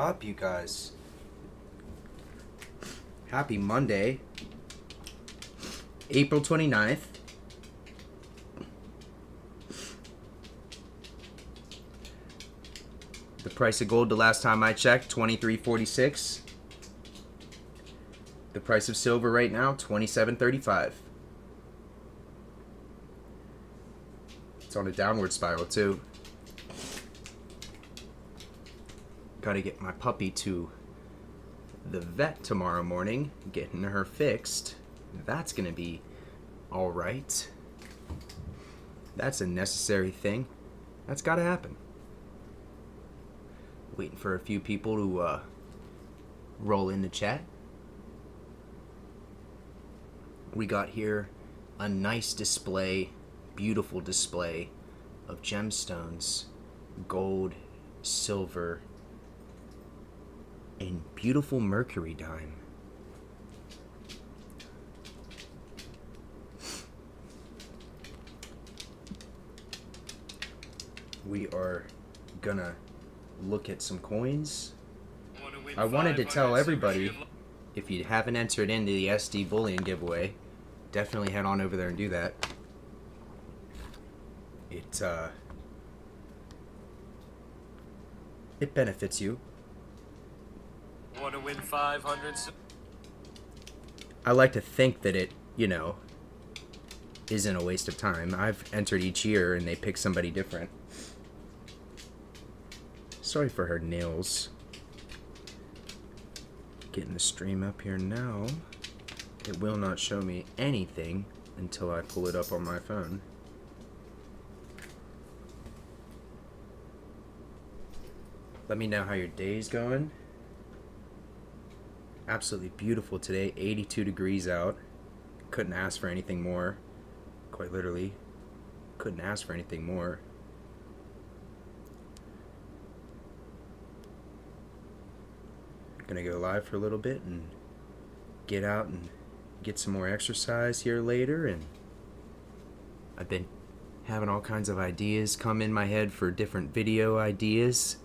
up, you guys? Happy Monday, April 29th. The price of gold the last time I checked, $23.46. The price of silver right now, $27.35. It's on a downward spiral too. Gotta get my puppy to the vet tomorrow morning, getting her fixed. That's gonna be alright. That's a necessary thing. That's gotta happen. Waiting for a few people to roll in the chat. We got here a nice display, beautiful display of gemstones, gold, silver, and beautiful mercury dime. We are gonna look at some coins. I wanted to tell everybody, if you haven't entered into the SD Bullion giveaway, definitely head on over there and do that. It benefits you. Want to win 500? I like to think that it, isn't a waste of time. I've entered each year and they pick somebody different. Sorry for her nails. Getting the stream up here now. It will not show me anything until I pull it up on my phone. Let me know how your day's going. Absolutely beautiful today. 82 degrees out. Couldn't ask for anything more. Quite literally. Couldn't ask for anything more. Gonna go live for a little bit and get out and get some more exercise here later. And I've been having all kinds of ideas come in my head for different video ideas.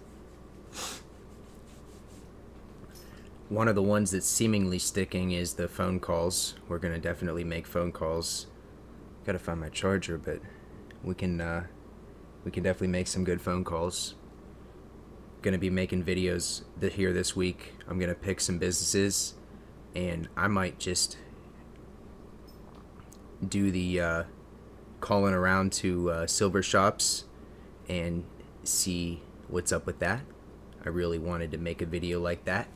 One of the ones that's seemingly sticking is the phone calls. We're gonna definitely make phone calls. Gotta find my charger, but we can definitely make some good phone calls. Gonna be making videos here this week. I'm gonna pick some businesses, and I might just do the calling around to silver shops and see what's up with that. I really wanted to make a video like that.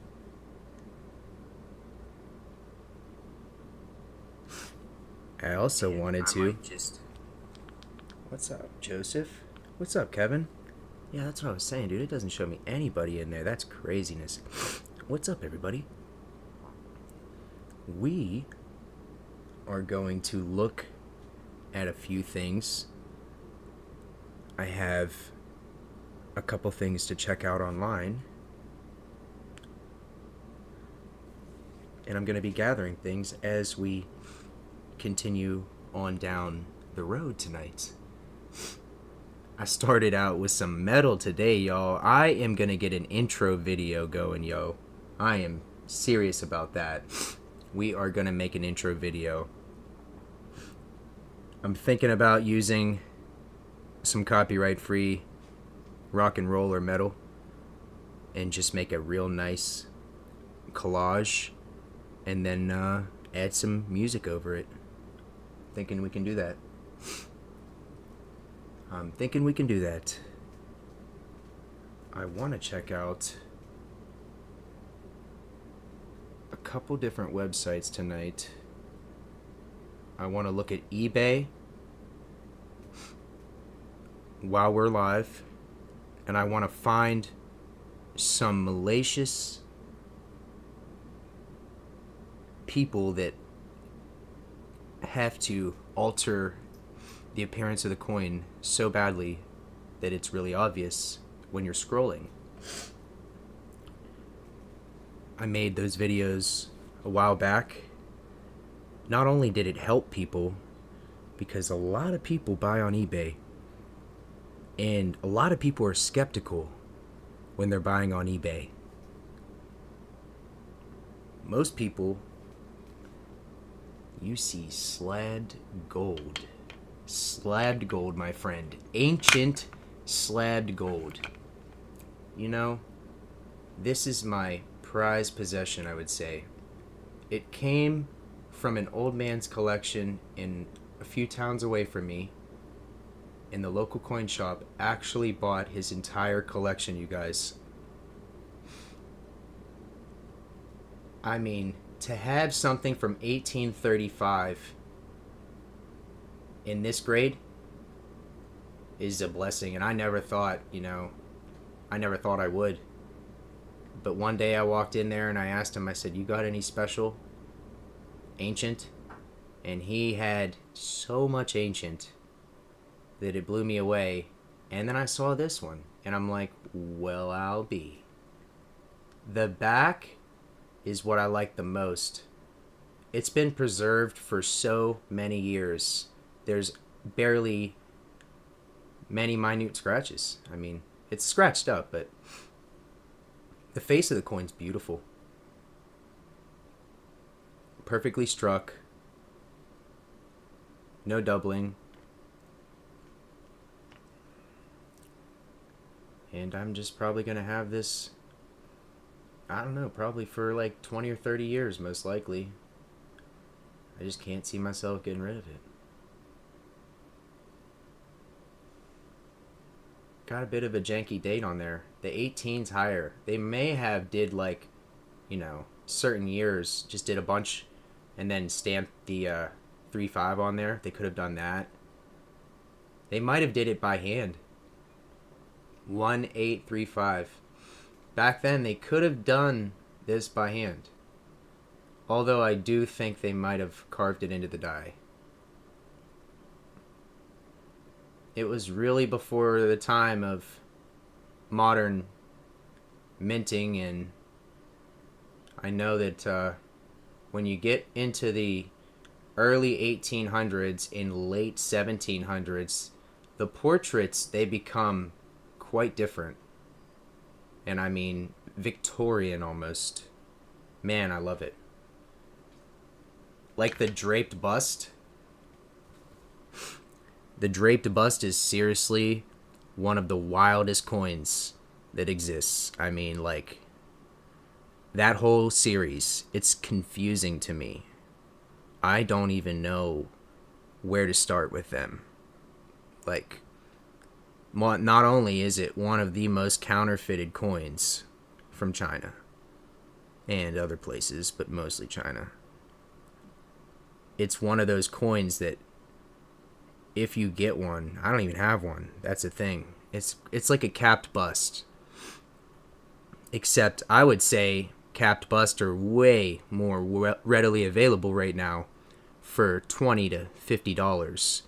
I also wanted to. What's up, Joseph? What's up, Kevin? Yeah, that's what I was saying, dude. It doesn't show me anybody in there. That's craziness. What's up, everybody? We are going to look at a few things. I have a couple things to check out online. And I'm going to be gathering things as we continue on down the road tonight. I started out with some metal today, y'all. I am going to get an intro video going, yo. I am serious about that. We are going to make an intro video. I'm thinking about using some copyright-free rock and roll or metal and just make a real nice collage and then add some music over it. Thinking we can do that. I'm thinking we can do that. I want to check out a couple different websites tonight. I want to look at eBay while we're live, and I want to find some malicious people that have to alter the appearance of the coin so badly that it's really obvious when you're scrolling. I made those videos a while back. Not only did it help people, because a lot of people buy on eBay, and a lot of people are skeptical when they're buying on eBay. most people, you see slabbed gold. Slabbed gold, my friend. Ancient slabbed gold. You know, this is my prized possession, I would say. It came from an old man's collection in a few towns away from me. And the local coin shop actually bought his entire collection, you guys. I mean, to have something from 1835 in this grade is a blessing. And I never thought, I never thought I would. But one day I walked in there and I asked him, I said, "You got any special ancient?" And he had so much ancient that it blew me away. And then I saw this one and I'm like, well, I'll be. The back is what I like the most. It's been preserved for so many years. There's barely many minute scratches. I mean, it's scratched up, but the face of the coin's beautiful. Perfectly struck. No doubling. And I'm just probably going to have this, I don't know, probably for like 20 or 30 years, most likely. I just can't see myself getting rid of it. Got a bit of a janky date on there. The 18's higher. They may have did like, certain years, just did a bunch and then stamped the 3-5 on there. They could have done that. They might have did it by hand. 1835. Back then, they could have done this by hand. Although I do think they might have carved it into the die. It was really before the time of modern minting, and I know that when you get into the early 1800s and late 1700s, the portraits, they become quite different. And I mean, Victorian almost. Man, I love it. Like the draped bust. The draped bust is seriously one of the wildest coins that exists. I mean, like, that whole series, it's confusing to me. I don't even know where to start with them. Like, not only is it one of the most counterfeited coins from China and other places, but mostly China. It's one of those coins that if you get one, I don't even have one. That's a thing. It's like a capped bust. Except I would say capped busts are way more readily available right now for $20 to $50.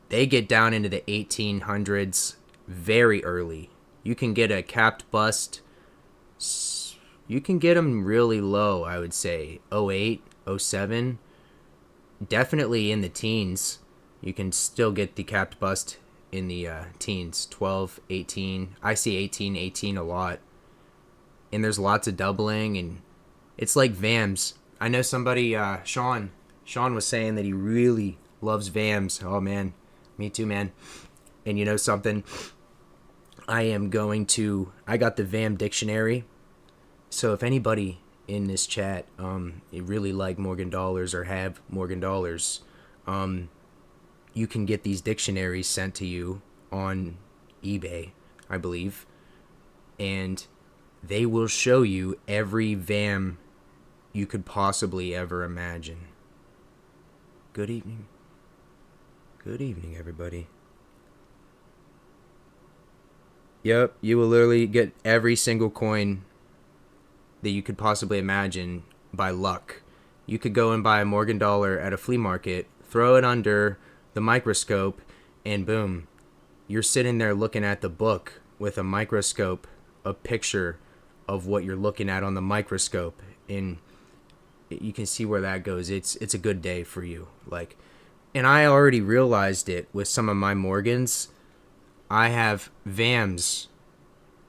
They get down into the 1800s very early. You can get a capped bust. You can get them really low, I would say. 08, 07. Definitely in the teens. You can still get the capped bust in the teens. 12, 18. I see 18 a lot. And there's lots of doubling. And it's like VAMs. I know somebody, Sean was saying that he really loves VAMs. Oh, man. Me too, man. And you know something? I got the VAM dictionary. So if anybody in this chat you really like Morgan dollars or have Morgan dollars, you can get these dictionaries sent to you on eBay, I believe. And they will show you every VAM you could possibly ever imagine. Good evening. Good evening, everybody. Yep, you will literally get every single coin that you could possibly imagine by luck. You could go and buy a Morgan dollar at a flea market, throw it under the microscope, and boom, you're sitting there looking at the book with a microscope, a picture of what you're looking at on the microscope, and you can see where that goes. It's a good day for you. Like, and I already realized it with some of my Morgans. I have VAMs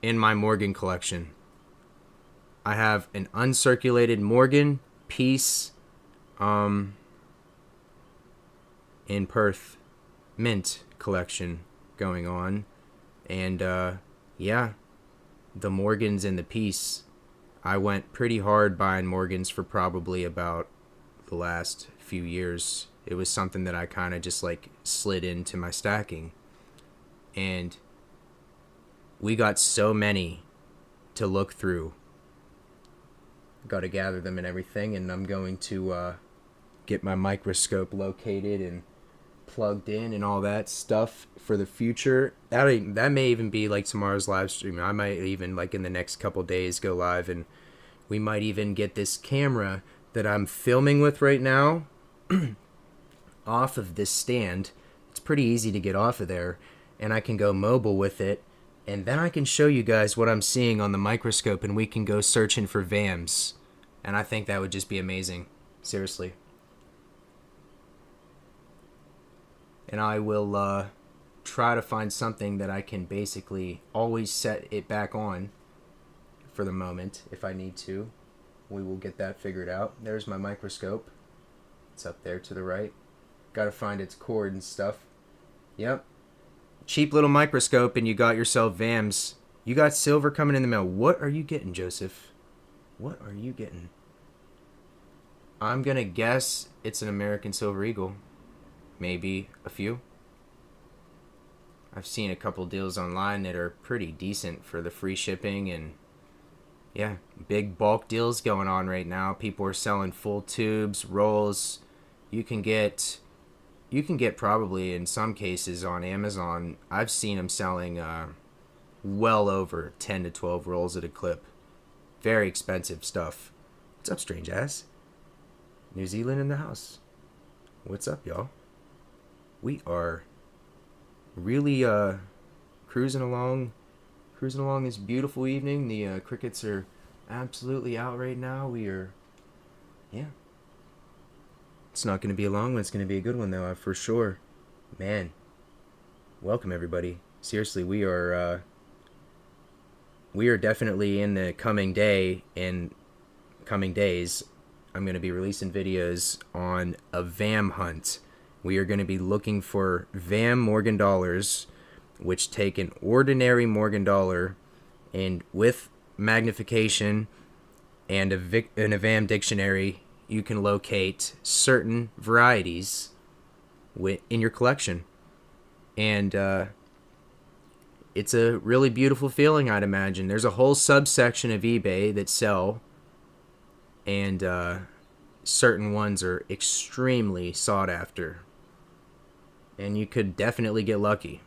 in my Morgan collection. I have an uncirculated Morgan piece in Perth mint collection going on. And yeah, the Morgans in the piece. I went pretty hard buying Morgans for probably about the last few years. It was something that I kind of just like slid into my stacking. And we got so many to look through. Got to gather them and everything, and I'm going to get my microscope located and plugged in and all that stuff for the future. That may even be like tomorrow's live stream. I might even like in the next couple days go live, and we might even get this camera that I'm filming with right now off of this stand. It's pretty easy to get off of there, and I can go mobile with it, and then I can show you guys what I'm seeing on the microscope, and we can go searching for VAMs. And I think that would just be amazing. Seriously. And I will try to find something that I can basically always set it back on for the moment if I need to. We will get that figured out. There's my microscope. It's up there to the right. Got to find its cord and stuff. Yep. Cheap little microscope and you got yourself VAMs. You got silver coming in the mail. What are you getting, Joseph? What are you getting? I'm going to guess it's an American Silver Eagle. Maybe a few. I've seen a couple deals online that are pretty decent for the free shipping, and yeah, big bulk deals going on right now. People are selling full tubes, rolls. You can get probably in some cases on Amazon. I've seen them selling well over 10 to 12 rolls at a clip. Very expensive stuff. What's up, strange ass? New Zealand in the house. What's up, y'all? We are really cruising along this beautiful evening. The crickets are absolutely out right now. Yeah. It's not going to be a long one. It's going to be a good one, though, for sure. Man, welcome, everybody. Seriously, we are definitely in the coming days. I'm going to be releasing videos on a VAM hunt. We are going to be looking for VAM Morgan dollars, which take an ordinary Morgan dollar, and with magnification and a VAM dictionary, you can locate certain varieties in your collection. And it's a really beautiful feeling, I'd imagine. There's a whole subsection of eBay that sell, and certain ones are extremely sought after. And you could definitely get lucky.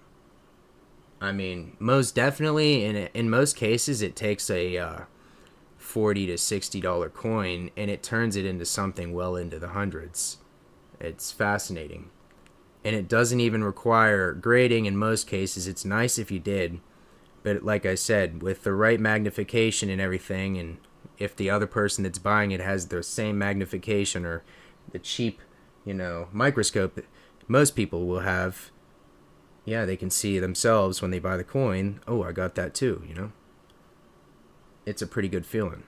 I mean, most definitely, in most cases, it takes a $40 to $60 coin and it turns it into something well into the hundreds. It's fascinating. And it doesn't even require grading in most cases. It's nice if you did. But like I said, with the right magnification and everything, and if the other person that's buying it has the same magnification or the cheap, microscope most people will have, yeah, they can see themselves when they buy the coin. Oh, I got that too, It's a pretty good feeling.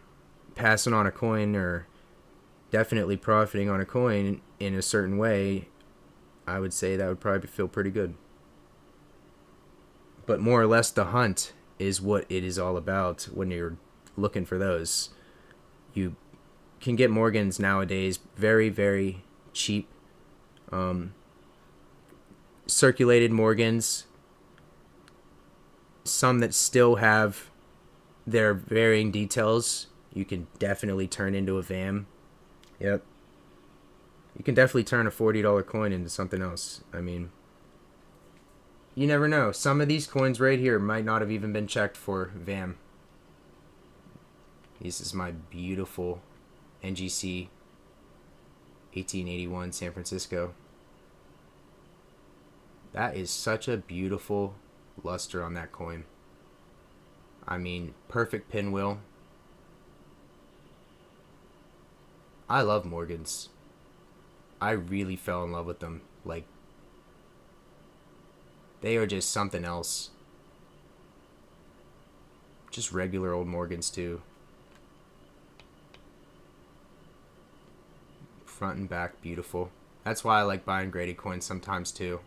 Passing on a coin or definitely profiting on a coin in a certain way, I would say that would probably feel pretty good. But more or less the hunt is what it is all about when you're looking for those. You can get Morgans nowadays very, very cheap. Circulated Morgans, some that still have their varying details, you can definitely turn into a VAM. Yep. You can definitely turn a $40 coin into something else. I mean, you never know. Some of these coins right here might not have even been checked for VAM. This is my beautiful NGC 1881 San Francisco. That is such a beautiful luster on that coin. I mean, perfect pinwheel. I love Morgans. I really fell in love with them. Like, they are just something else. Just regular old Morgans too. front and back, beautiful. That's why I like buying graded coins sometimes too.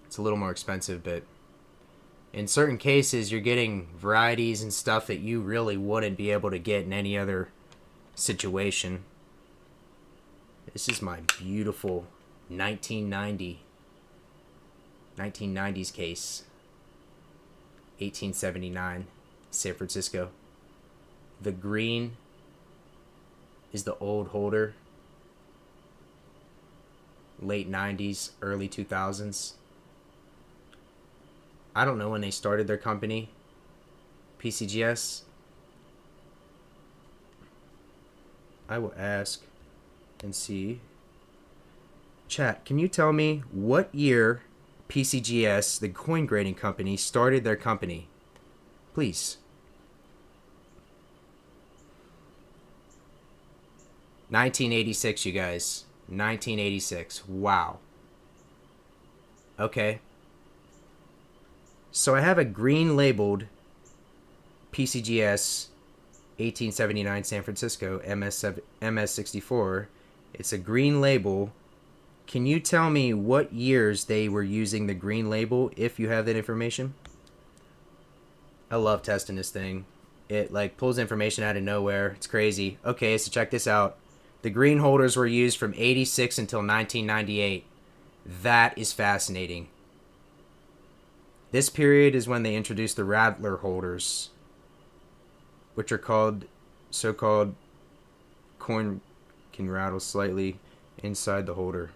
It's a little more expensive, but in certain cases, you're getting varieties and stuff that you really wouldn't be able to get in any other situation. This is my beautiful 1990s case. 1879, San Francisco. The green is the old holder. Late 90s, early 2000s. I don't know when they started their company, PCGS. I will ask and see. Chat, can you tell me what year PCGS, the coin grading company, started their company? Please. 1986, you guys. 1986. Wow. Okay. So I have a green labeled PCGS 1879 San Francisco MS64. It's a green label. Can you tell me what years they were using the green label, if you have that information? I love testing this thing. It like pulls information out of nowhere. It's crazy. Okay, so check this out. The green holders were used from 86 until 1998. That is fascinating. This period is when they introduced the Rattler holders, which are called so-called coin can rattle slightly inside the holder.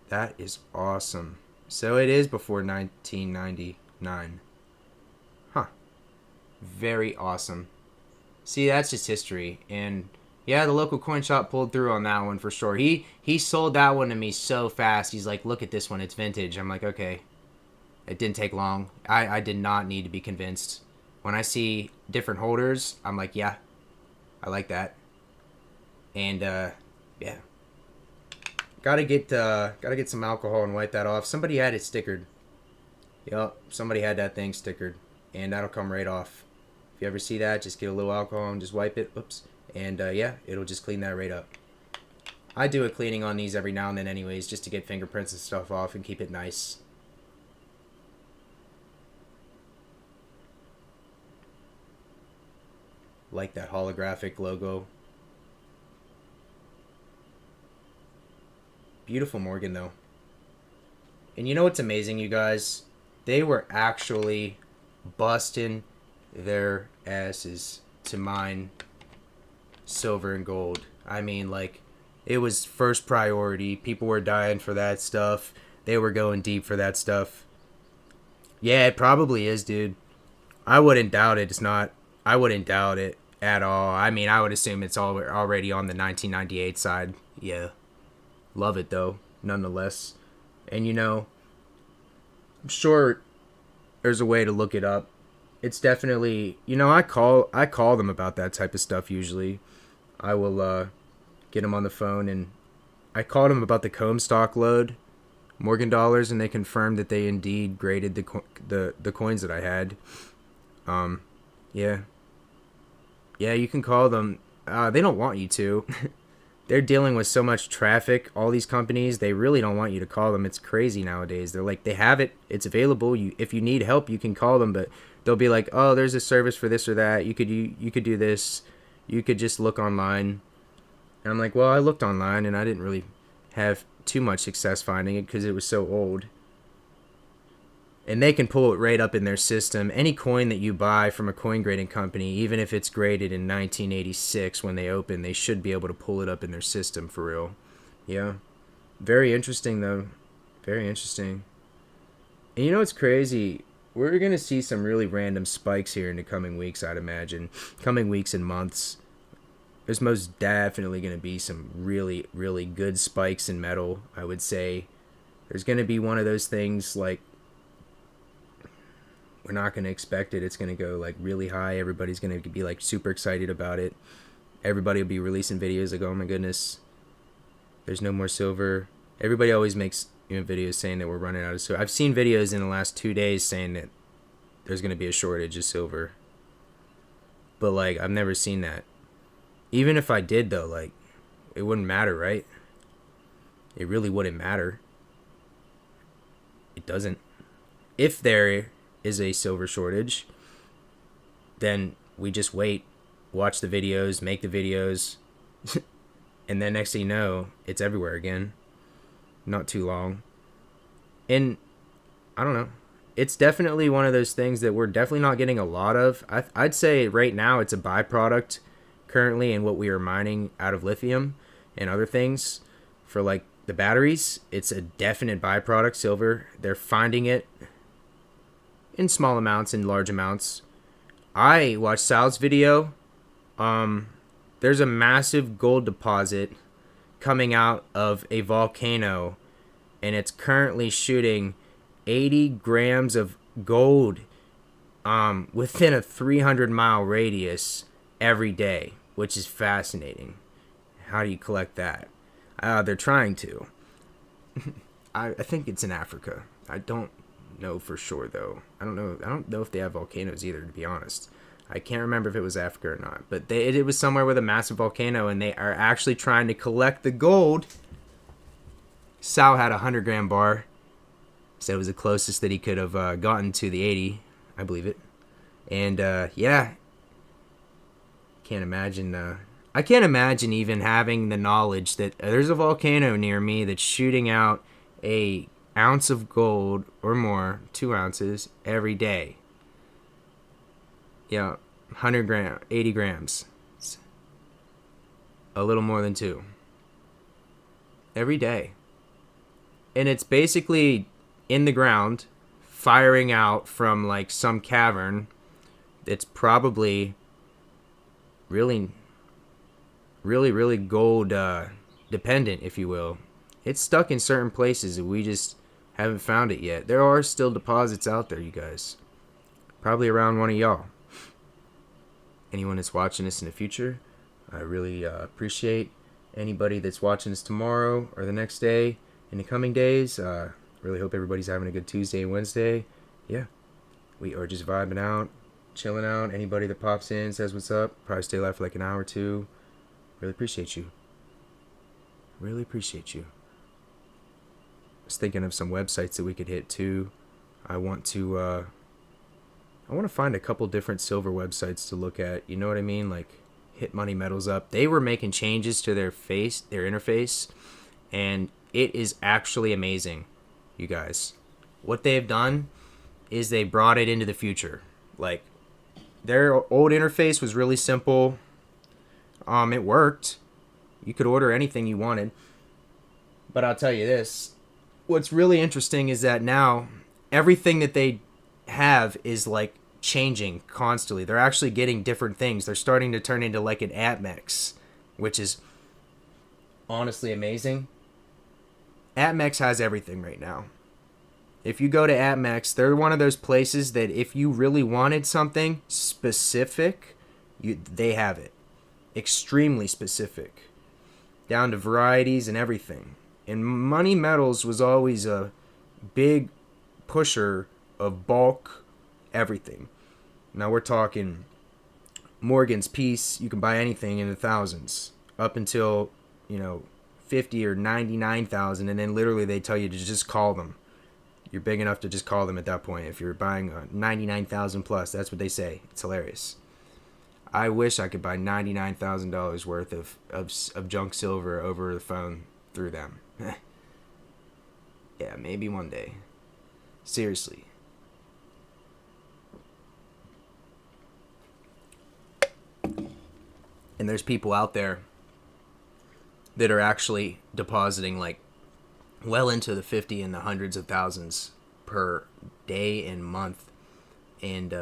That is awesome. So it is before 1999. Huh. Very awesome. See, that's just history. And yeah, the local coin shop pulled through on that one for sure. He sold that one to me so fast. He's like, look at this one. It's vintage. I'm like, okay. It didn't take long. I did not need to be convinced. When I see different holders, I'm like, yeah, I like that. And yeah, gotta get some alcohol and wipe that off. Somebody had it stickered. Yup, somebody had that thing stickered, and that'll come right off. If you ever see that, just get a little alcohol and just wipe it. Oops, and yeah, it'll just clean that right up. I do a cleaning on these every now and then, anyways, just to get fingerprints and stuff off and keep it nice. Like that holographic logo. Beautiful Morgan, though. And you know what's amazing, you guys? They were actually busting their asses to mine silver and gold. I mean, like, it was first priority. People were dying for that stuff. They were going deep for that stuff. Yeah, it probably is, dude. I wouldn't doubt it. It's not. I wouldn't doubt it at all. I mean, I would assume it's already on the 1998 side. Yeah. Love it, though, nonetheless. And, you know, I'm sure there's a way to look it up. It's definitely, you know, I call them about that type of stuff usually. I will get them on the phone, and I called them about the Comstock load, Morgan dollars, and they confirmed that they indeed graded the coins that I had. Yeah. Yeah, you can call them. They don't want you to. They're dealing with so much traffic. All these companies, they really don't want you to call them. It's crazy nowadays. They're like, they have it. It's available. If you need help, you can call them. But they'll be like, oh, there's a service for this or that. You could do this. You could just look online. And I'm like, well, I looked online, and I didn't really have too much success finding it because it was so old. And they can pull it right up in their system. Any coin that you buy from a coin grading company, even if it's graded in 1986 when they open, they should be able to pull it up in their system for real. Yeah. Very interesting, though. Very interesting. And you know what's crazy? We're going to see some really random spikes here in the coming weeks, I'd imagine. Coming weeks and months. There's most definitely going to be some really, really good spikes in metal, I would say. There's going to be one of those things like, we're not going to expect it. It's going to go like really high. Everybody's going to be like super excited about it. Everybody will be releasing videos like, oh my goodness, there's no more silver. Everybody always makes videos saying that we're running out of silver. I've seen videos in the last 2 days saying that there's going to be a shortage of silver. But like, I've never seen that. Even if I did, though, like, it wouldn't matter, right? It really wouldn't matter. It doesn't. If there is a silver shortage, then we just wait, watch the videos, make the videos, and then next thing you know, it's everywhere again. Not too long. And I don't know. It's definitely one of those things that we're definitely not getting a lot of. I'd say right now it's a byproduct currently in what we are mining out of lithium and other things for like the batteries. It's a definite byproduct, silver. They're finding it in small amounts and large amounts. I watched Sal's video. There's a massive gold deposit coming out of a volcano, and it's currently shooting 80 grams of gold within a 300-mile radius every day, which is fascinating. How do you collect that? They're trying to. I think it's in Africa. I don't know for sure, though. I don't know if they have volcanoes either, to be honest. I can't remember if it was Africa or not. But it was somewhere with a massive volcano, and they are actually trying to collect the gold. Sal had a 100-gram bar. Said it was the closest that he could have gotten to the 80. I believe it. And, yeah. Can't imagine... I can't imagine even having the knowledge that there's a volcano near me that's shooting out a ounce of gold or more, 2 ounces, every day. Yeah, 100 gram, 80 grams. It's a little more than 2. Every day. And it's basically in the ground, firing out from like some cavern that's probably really gold dependent, if you will. It's stuck in certain places and we just haven't found it yet. There are still deposits out there, you guys. Probably around one of y'all. Anyone that's watching this in the future, I really appreciate anybody that's watching this tomorrow or the next day, in the coming days. Really hope everybody's having a good Tuesday and Wednesday. Yeah, we are just vibing out, chilling out. Anybody that pops in, says what's up, probably stay live for like an hour or two. Really appreciate you. Really appreciate you. I was thinking of some websites that we could hit too. I want to find a couple different silver websites to look at. You know what I mean? Like hit Money Metals up. They were making changes to their interface, and it is actually amazing, you guys. What they've done is they brought it into the future. Like their old interface was really simple. It worked. You could order anything you wanted. But I'll tell you this. What's really interesting is that now everything that they have is like changing constantly. They're actually getting different things. They're starting to turn into like an AppMex, which is honestly amazing. AppMex has everything right now. If you go to AppMex, they're one of those places that if you really wanted something specific, they have it. Extremely specific. Down to varieties and everything. And Money Metals was always a big pusher of bulk everything. Now we're talking Morgan's piece. You can buy anything in the thousands. Up until, 50 or 99,000, and then literally they tell you to just call them. You're big enough to just call them at that point. If you're buying 99,000 plus, that's what they say. It's hilarious. I wish I could buy $99,000 worth of junk silver over the phone through them. Yeah, maybe one day. Seriously. And there's people out there that are actually depositing like well into the 50 and the hundreds of thousands per day and month. And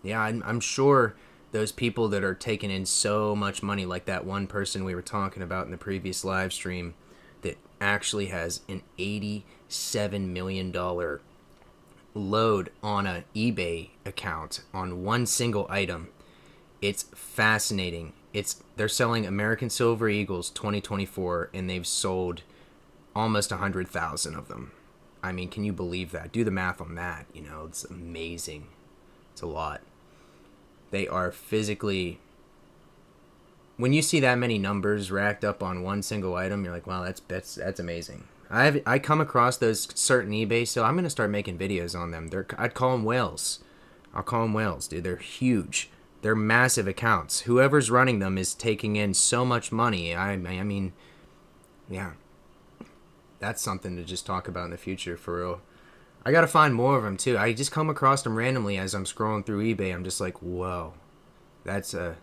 yeah, I'm sure those people that are taking in so much money, like that one person we were talking about in the previous live stream that actually has an $87 million load on an eBay account on one single item. It's fascinating. They're selling American Silver Eagles 2024, and they've sold almost 100,000 of them. I mean, can you believe that? Do the math on that. It's amazing. It's a lot. They are physically when you see that many numbers racked up on one single item, you're like, wow, that's amazing. I come across those certain eBay, so I'm gonna start making videos on them. I'd call them whales. I'll call them whales, dude. They're huge. They're massive accounts. Whoever's running them is taking in so much money. I mean, yeah, that's something to just talk about in the future for real. I gotta find more of them too. I just come across them randomly as I'm scrolling through eBay. I'm just like, whoa, that's a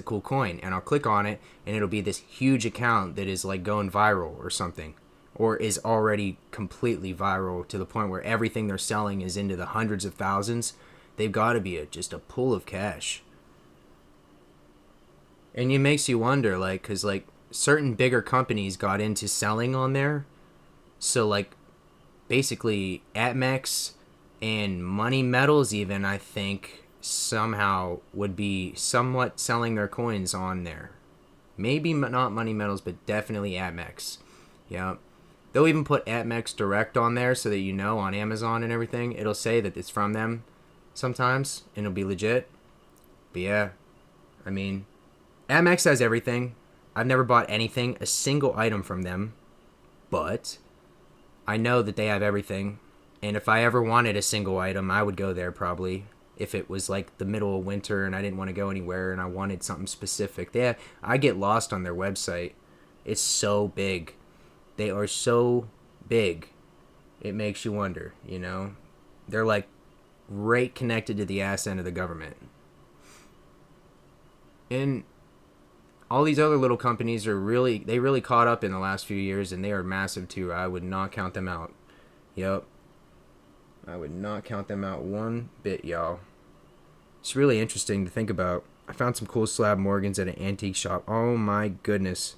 cool coin, and I'll click on it, and it'll be this huge account that is like going viral or something, or is already completely viral to the point where everything they're selling is into the hundreds of thousands. They've got to be just a pool of cash, and it makes you wonder, like, because like certain bigger companies got into selling on there, so like basically Atmex and Money Metals even, I think, somehow would be somewhat selling their coins on there. Maybe not Money Metals, but definitely Atmex. Yeah. They'll even put Atmex Direct on there so that you know on Amazon and everything. It'll say that it's from them sometimes, and it'll be legit. But yeah, I mean, Atmex has everything. I've never bought anything, a single item from them, but I know that they have everything. And if I ever wanted a single item, I would go there probably. If it was like the middle of winter and I didn't want to go anywhere and I wanted something specific. I get lost on their website. It's so big. They are so big. It makes you wonder, you know? They're like right connected to the ass end of the government. And all these other little companies they really caught up in the last few years, and they are massive too. I would not count them out. Yep. I would not count them out one bit, y'all. It's really interesting to think about. I found some cool slab Morgans at an antique shop. Oh my goodness.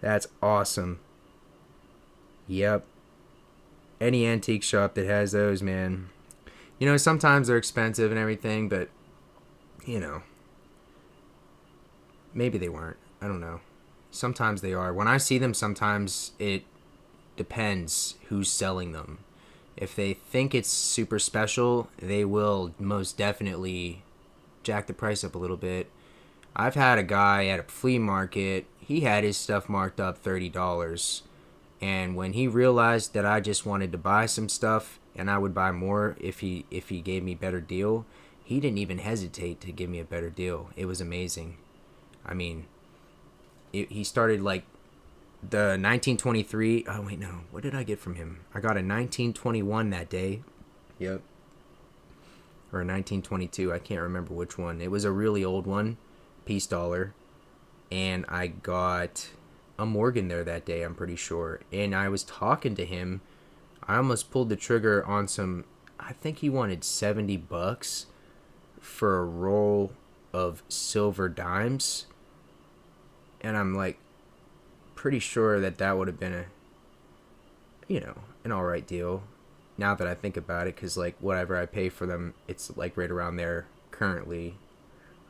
That's awesome. Yep. Any antique shop that has those, man. You know, sometimes they're expensive and everything, but, you know, maybe they weren't. I don't know. Sometimes they are. When I see them, sometimes it depends who's selling them. If they think it's super special, they will most definitely jack the price up a little bit. I've had a guy at a flea market, he had his stuff marked up $30. And when he realized that I just wanted to buy some stuff and I would buy more if he gave me a better deal, he didn't even hesitate to give me a better deal. It was amazing. I mean, he started like the 1923. Oh wait, no. What did I get from him? I got a 1921 that day. Yep. Or a 1922. I can't remember which one. It was a really old one, piece dollar, and I got a Morgan there that day. I'm pretty sure. And I was talking to him. I almost pulled the trigger on some. I think he wanted $70 for a roll of silver dimes, and I'm like, pretty sure that would have been an all right deal. Now that I think about it, because like whatever I pay for them, it's like right around there currently.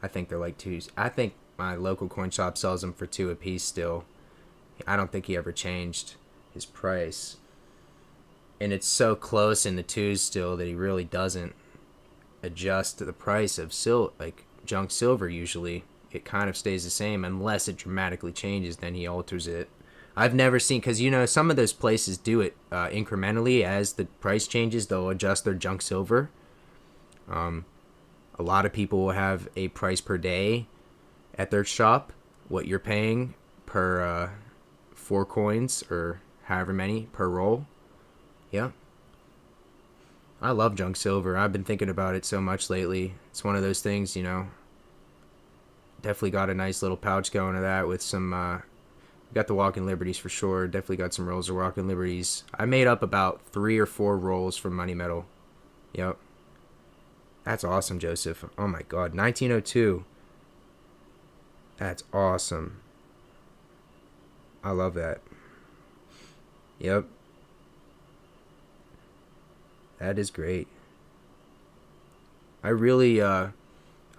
I think they're like twos. I think my local coin shop sells them for $2 a piece still. I don't think he ever changed his price, and it's so close in the twos still that he really doesn't adjust the price of like junk silver. Usually it kind of stays the same unless it dramatically changes, then he alters it. I've never seen, because you know some of those places do it incrementally. As the price changes, they'll adjust their junk silver. A lot of people will have a price per day at their shop, what you're paying per 4 coins or however many per roll. Yeah, I love junk silver. I've been thinking about it so much lately. It's one of those things, you know. Definitely got a nice little pouch going to that with some, got the Walking Liberties for sure. Definitely got some rolls of Walking Liberties. I made up about 3 or 4 rolls from Money Metal. Yep. That's awesome, Joseph. Oh my god. 1902. That's awesome. I love that. Yep. That is great. I really, I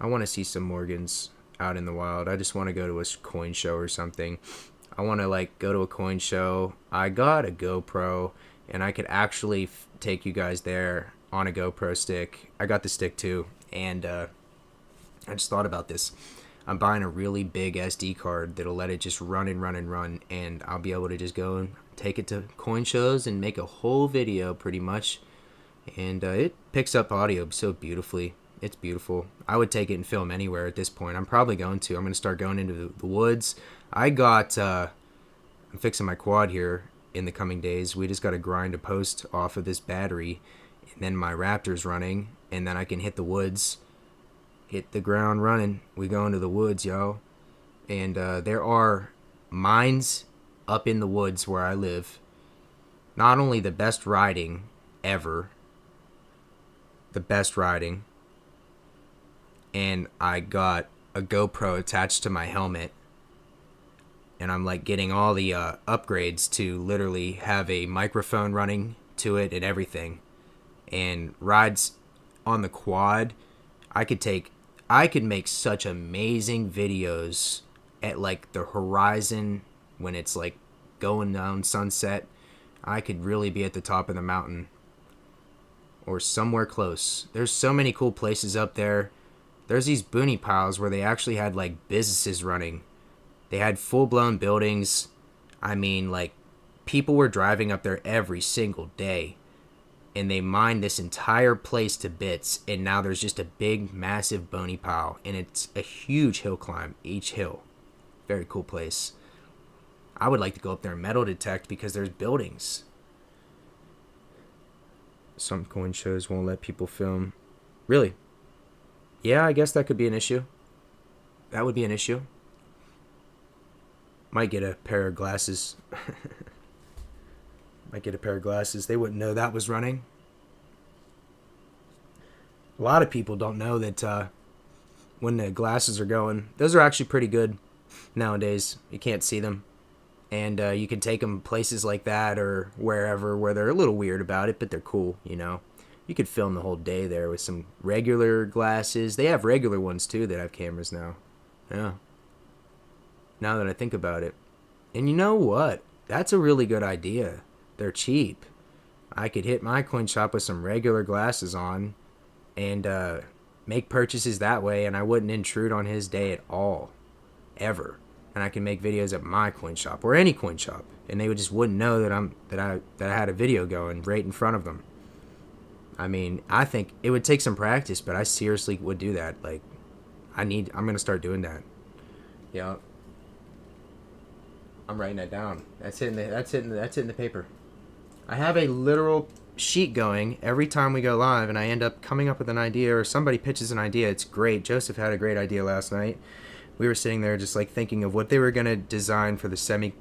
want to see some Morgans out in the wild. I just want to go to a coin show or something. I want to like go to a coin show. I got a GoPro, and I could actually take you guys there on a GoPro stick. I got the stick too, and I just thought about this. I'm buying a really big SD card that'll let it just run and run and run, and I'll be able to just go and take it to coin shows and make a whole video pretty much. And it picks up audio so beautifully. It's beautiful. I would take it and film anywhere at this point. I'm probably going to. I'm going to start going into the woods. I'm fixing my quad here in the coming days. We just got to grind a post off of this battery, and then my Raptor's running, and then I can hit the woods, hit the ground running. We go into the woods, y'all. And there are mines up in the woods where I live. Not only the best riding ever, the best riding, and I got a GoPro attached to my helmet, and I'm like getting all the upgrades to literally have a microphone running to it and everything. And rides on the quad, I could make such amazing videos at like the horizon when it's like going down sunset. I could really be at the top of the mountain or somewhere close. There's so many cool places up there. There's these boony piles where they actually had like businesses running. They had full-blown buildings. I mean, like, people were driving up there every single day, and they mined this entire place to bits, and now there's just a big, massive bony pile, and it's a huge hill climb, each hill. Very cool place. I would like to go up there and metal detect because there's buildings. Some coin shows won't let people film. Really? Yeah, I guess that could be an issue. That would be an issue. Might get a pair of glasses. Might get a pair of glasses. They wouldn't know that was running. A lot of people don't know that when the glasses are going, those are actually pretty good nowadays. You can't see them. And you can take them places like that or wherever where they're a little weird about it, but they're cool, you know. You could film the whole day there with some regular glasses. They have regular ones too that have cameras now. Yeah. Now that I think about it. And you know what? That's a really good idea. They're cheap. I could hit my coin shop with some regular glasses on and make purchases that way, and I wouldn't intrude on his day at all. Ever. And I can make videos at my coin shop or any coin shop, and they just wouldn't know that I had a video going right in front of them. I mean, I think it would take some practice, but I seriously would do that. Like, I'm gonna start doing that. Yeah. I'm writing that down. That's hitting the paper. I have a literal sheet going every time we go live, and I end up coming up with an idea, or somebody pitches an idea. It's great. Joseph had a great idea last night. We were sitting there just like thinking of what they were gonna design for the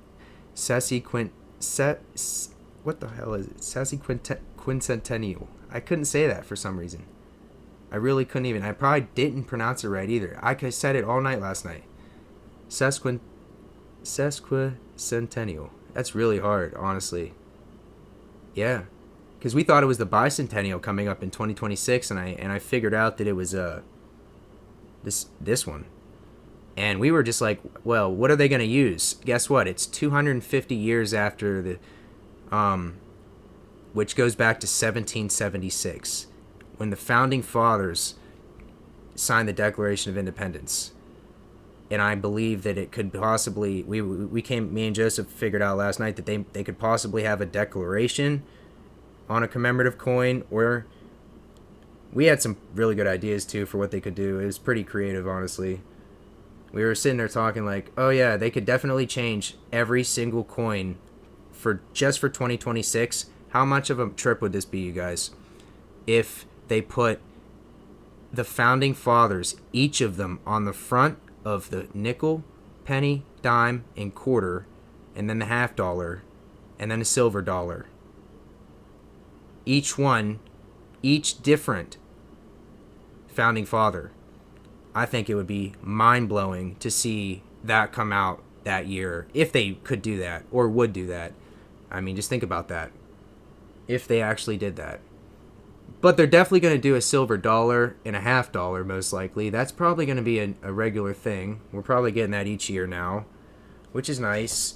what the hell is it? Sesquicentennial. I couldn't say that for some reason. I really couldn't even. I probably didn't pronounce it right either. I said it all night last night. Sesquicentennial. That's really hard, honestly. Yeah, because we thought it was the bicentennial coming up in 2026, and I figured out that it was this one, and we were just like, well, what are they gonna use? Guess what? It's 250 years after the, which goes back to 1776, when the founding fathers signed the Declaration of Independence. And I believe that it could possibly, me and Joseph figured out last night that they could possibly have a declaration on a commemorative coin, or we had some really good ideas too for what they could do. It was pretty creative, honestly. We were sitting there talking like, oh yeah, they could definitely change every single coin for 2026. How much of a trip would this be, you guys, if they put the founding fathers, each of them, on the front of the nickel, penny, dime, and quarter, and then the $50, and then a silver dollar. Each one, each different founding father. I think it would be mind-blowing to see that come out that year, if they could do that, or would do that. I mean, just think about that. If they actually did that. But they're definitely going to do a silver dollar and a $50, most likely. That's probably going to be a regular thing. We're probably getting that each year now, which is nice.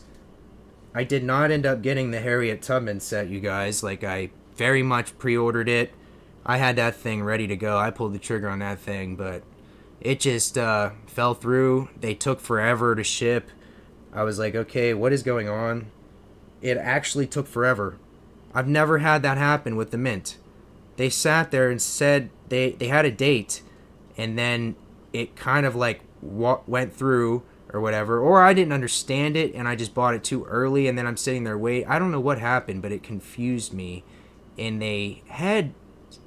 I did not end up getting the Harriet Tubman set, you guys. Like, I very much pre-ordered it. I had that thing ready to go. I pulled the trigger on that thing, but It just fell through. They took forever to ship. I was like, okay, what is going on? It actually took forever. I've never had that happen with the Mint. They sat there and said they had a date, and then it kind of like went through or whatever, or I didn't understand it and I just bought it too early, and then I'm sitting there wait. I don't know what happened, but it confused me, and they had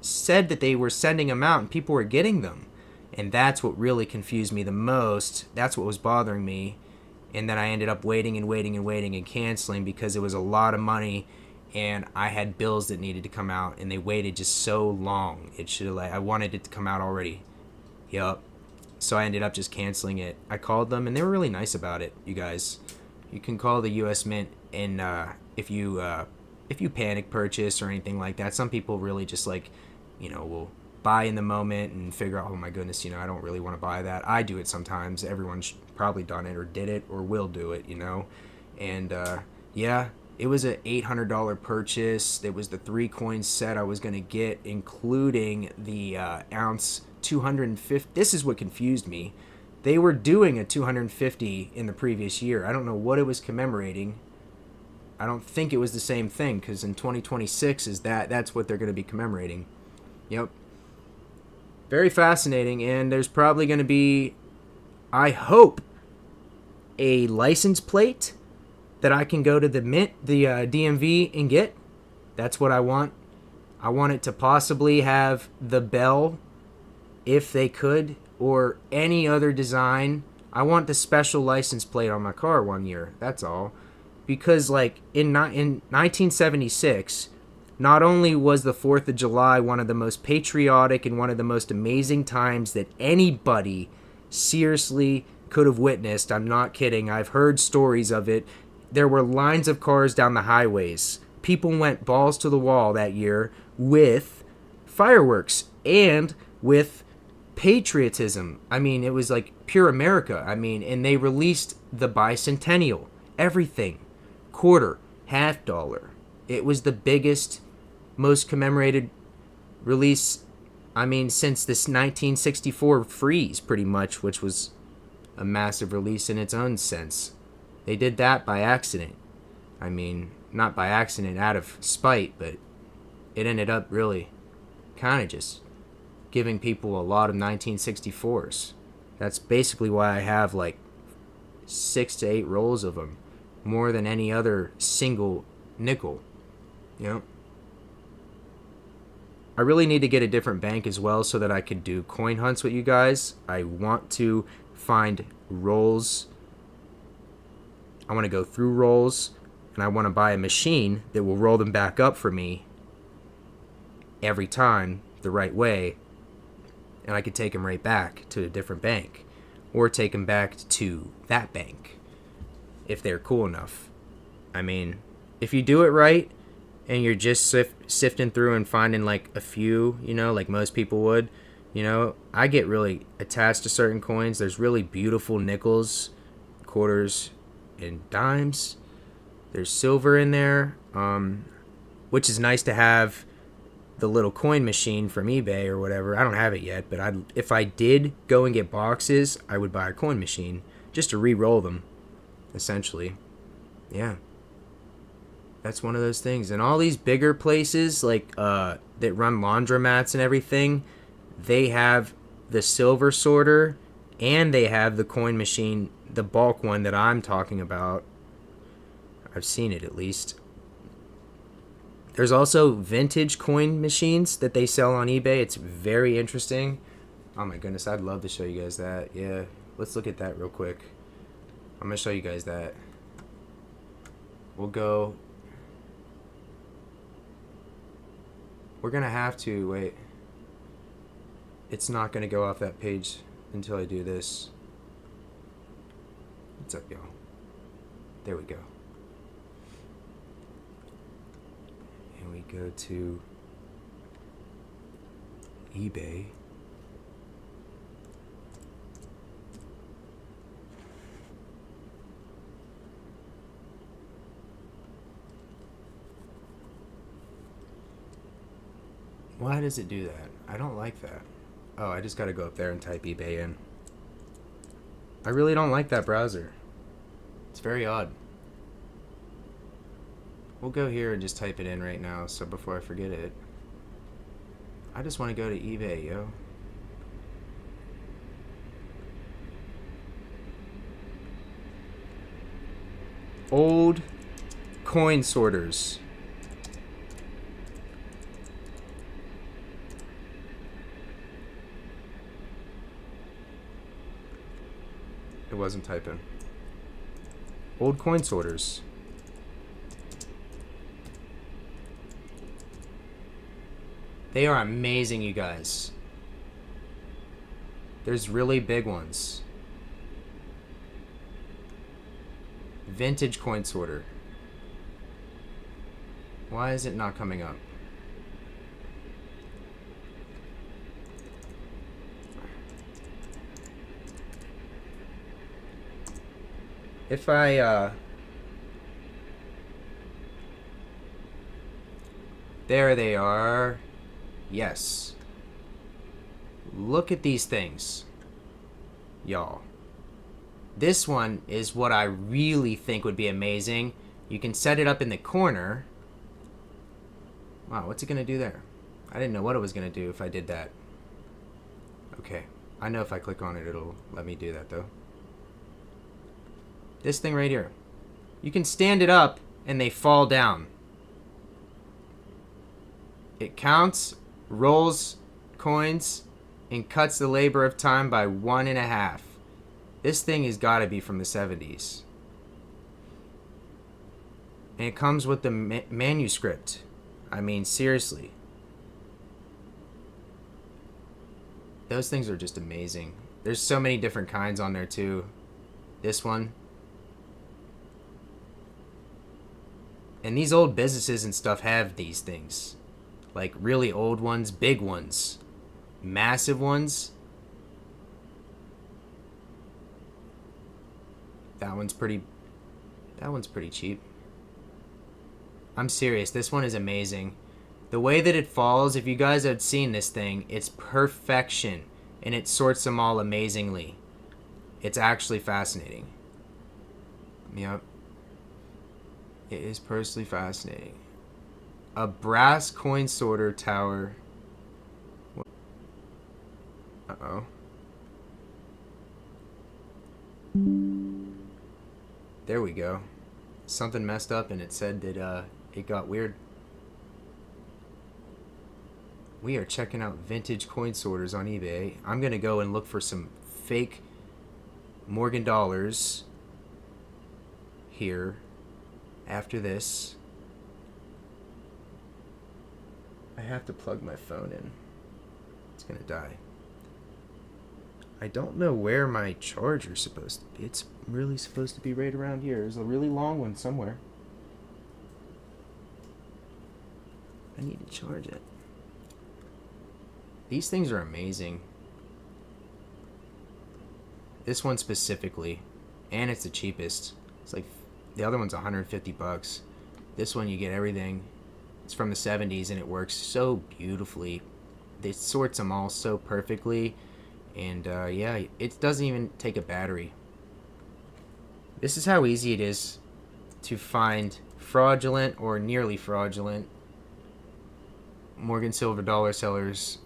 said that they were sending them out and people were getting them, and that's what really confused me the most. That's what was bothering me, and then I ended up waiting and waiting and waiting and canceling because it was a lot of money, and I had bills that needed to come out, and they waited just so long. It should have, like, I wanted it to come out already. Yup. So I ended up just canceling it. I called them, and they were really nice about it. You guys, you can call the U.S. Mint, and if you panic purchase or anything like that, some people really just like, will buy in the moment and figure out, oh my goodness, I don't really want to buy that. I do it sometimes. Everyone's probably done it or did it or will do it, and yeah. It was an $800 purchase. It was the 3 coin set I was going to get, including the ounce 250. This is what confused me. They were doing a 250 in the previous year. I don't know what it was commemorating. I don't think it was the same thing, because in 2026 that's what they're going to be commemorating. Yep. Very fascinating, and there's probably going to be, I hope, a license plate that I can go to the DMV and get. That's what I want. I want it to possibly have the bell, if they could, or any other design. I want the special license plate on my car one year. That's all. Because like in 1976, not only was the 4th of July one of the most patriotic and one of the most amazing times that anybody seriously could have witnessed. I'm not kidding. I've heard stories of it. There were lines of cars down the highways. People went balls to the wall that year with fireworks and with patriotism. I mean, it was like pure America. I mean, and they released the bicentennial, everything, quarter, $50. It was the biggest, most commemorated release, I mean, since this 1964 freeze, pretty much, which was a massive release in its own sense. They did that by accident. I mean, not by accident, out of spite, but it ended up really kind of just giving people a lot of 1964s. That's basically why I have like 6 to 8 rolls of them, more than any other single nickel. I really need to get a different bank as well so that I could do coin hunts with you guys. I want to find rolls. I want to go through rolls, and I want to buy a machine that will roll them back up for me every time the right way, and I could take them right back to a different bank, or take them back to that bank if they're cool enough. I mean, if you do it right and you're just sifting through and finding like a few, like most people would, I get really attached to certain coins. There's really beautiful nickels, quarters, and dimes. There's silver in there, which is nice to have the little coin machine from eBay or whatever. I don't have it yet, but if I did go and get boxes, I would buy a coin machine just to re-roll them, essentially. Yeah. That's one of those things. And all these bigger places, like that run laundromats and everything, they have the silver sorter and they have the coin machine, the bulk one that I'm talking about. I've seen it at least. There's also vintage coin machines that they sell on eBay. It's very interesting. Oh my goodness, I'd love to show you guys that. Yeah, let's look at that real quick. I'm going to show you guys that. We'll go. We're going to have to, wait. It's not going to go off that page until I do this. What's up, y'all? There we go. And we go to eBay. Why does it do that? I don't like that. Oh, I just gotta go up there and type eBay in. I really don't like that browser. It's very odd. We'll go here and just type it in right now, so before I forget it. I just want to go to eBay, yo. Old coin sorters. It wasn't typing. Old coin sorters. They are amazing, you guys. There's really big ones. Vintage coin sorter. Why is it not coming up? If I, there they are. Yes. Look at these things. Y'all. This one is what I really think would be amazing. You can set it up in the corner. Wow, what's it going to do there? I didn't know what it was going to do if I did that. Okay. I know if I click on it, it'll let me do that, though. This thing right here. You can stand it up, and they fall down. It counts, rolls coins, and cuts the labor of time by 1.5. This thing has got to be from the 70s. And it comes with the manuscript. I mean, seriously. Those things are just amazing. There's so many different kinds on there, too. This one. And these old businesses and stuff have these things. Like really old ones, big ones, massive ones. That one's pretty cheap. I'm serious, this one is amazing. The way that it falls, if you guys have seen this thing, it's perfection. And it sorts them all amazingly. It's actually fascinating. Yep. It is personally fascinating. A brass coin sorter tower. Uh-oh. There we go. Something messed up and it said that it got weird. We are checking out vintage coin sorters on eBay. I'm going to go and look for some fake Morgan dollars here after this. I have to plug my phone in. It's going to die. I don't know where my charger's supposed to be. It's really supposed to be right around here. There's a really long one somewhere. I need to charge it. These things are amazing. This one specifically, and it's the cheapest. It's like the other one's $150. This one you get everything. It's from the 70s and it works so beautifully. It sorts them all so perfectly, and yeah, it doesn't even take a battery. This is how easy it is to find fraudulent or nearly fraudulent Morgan silver dollar sellers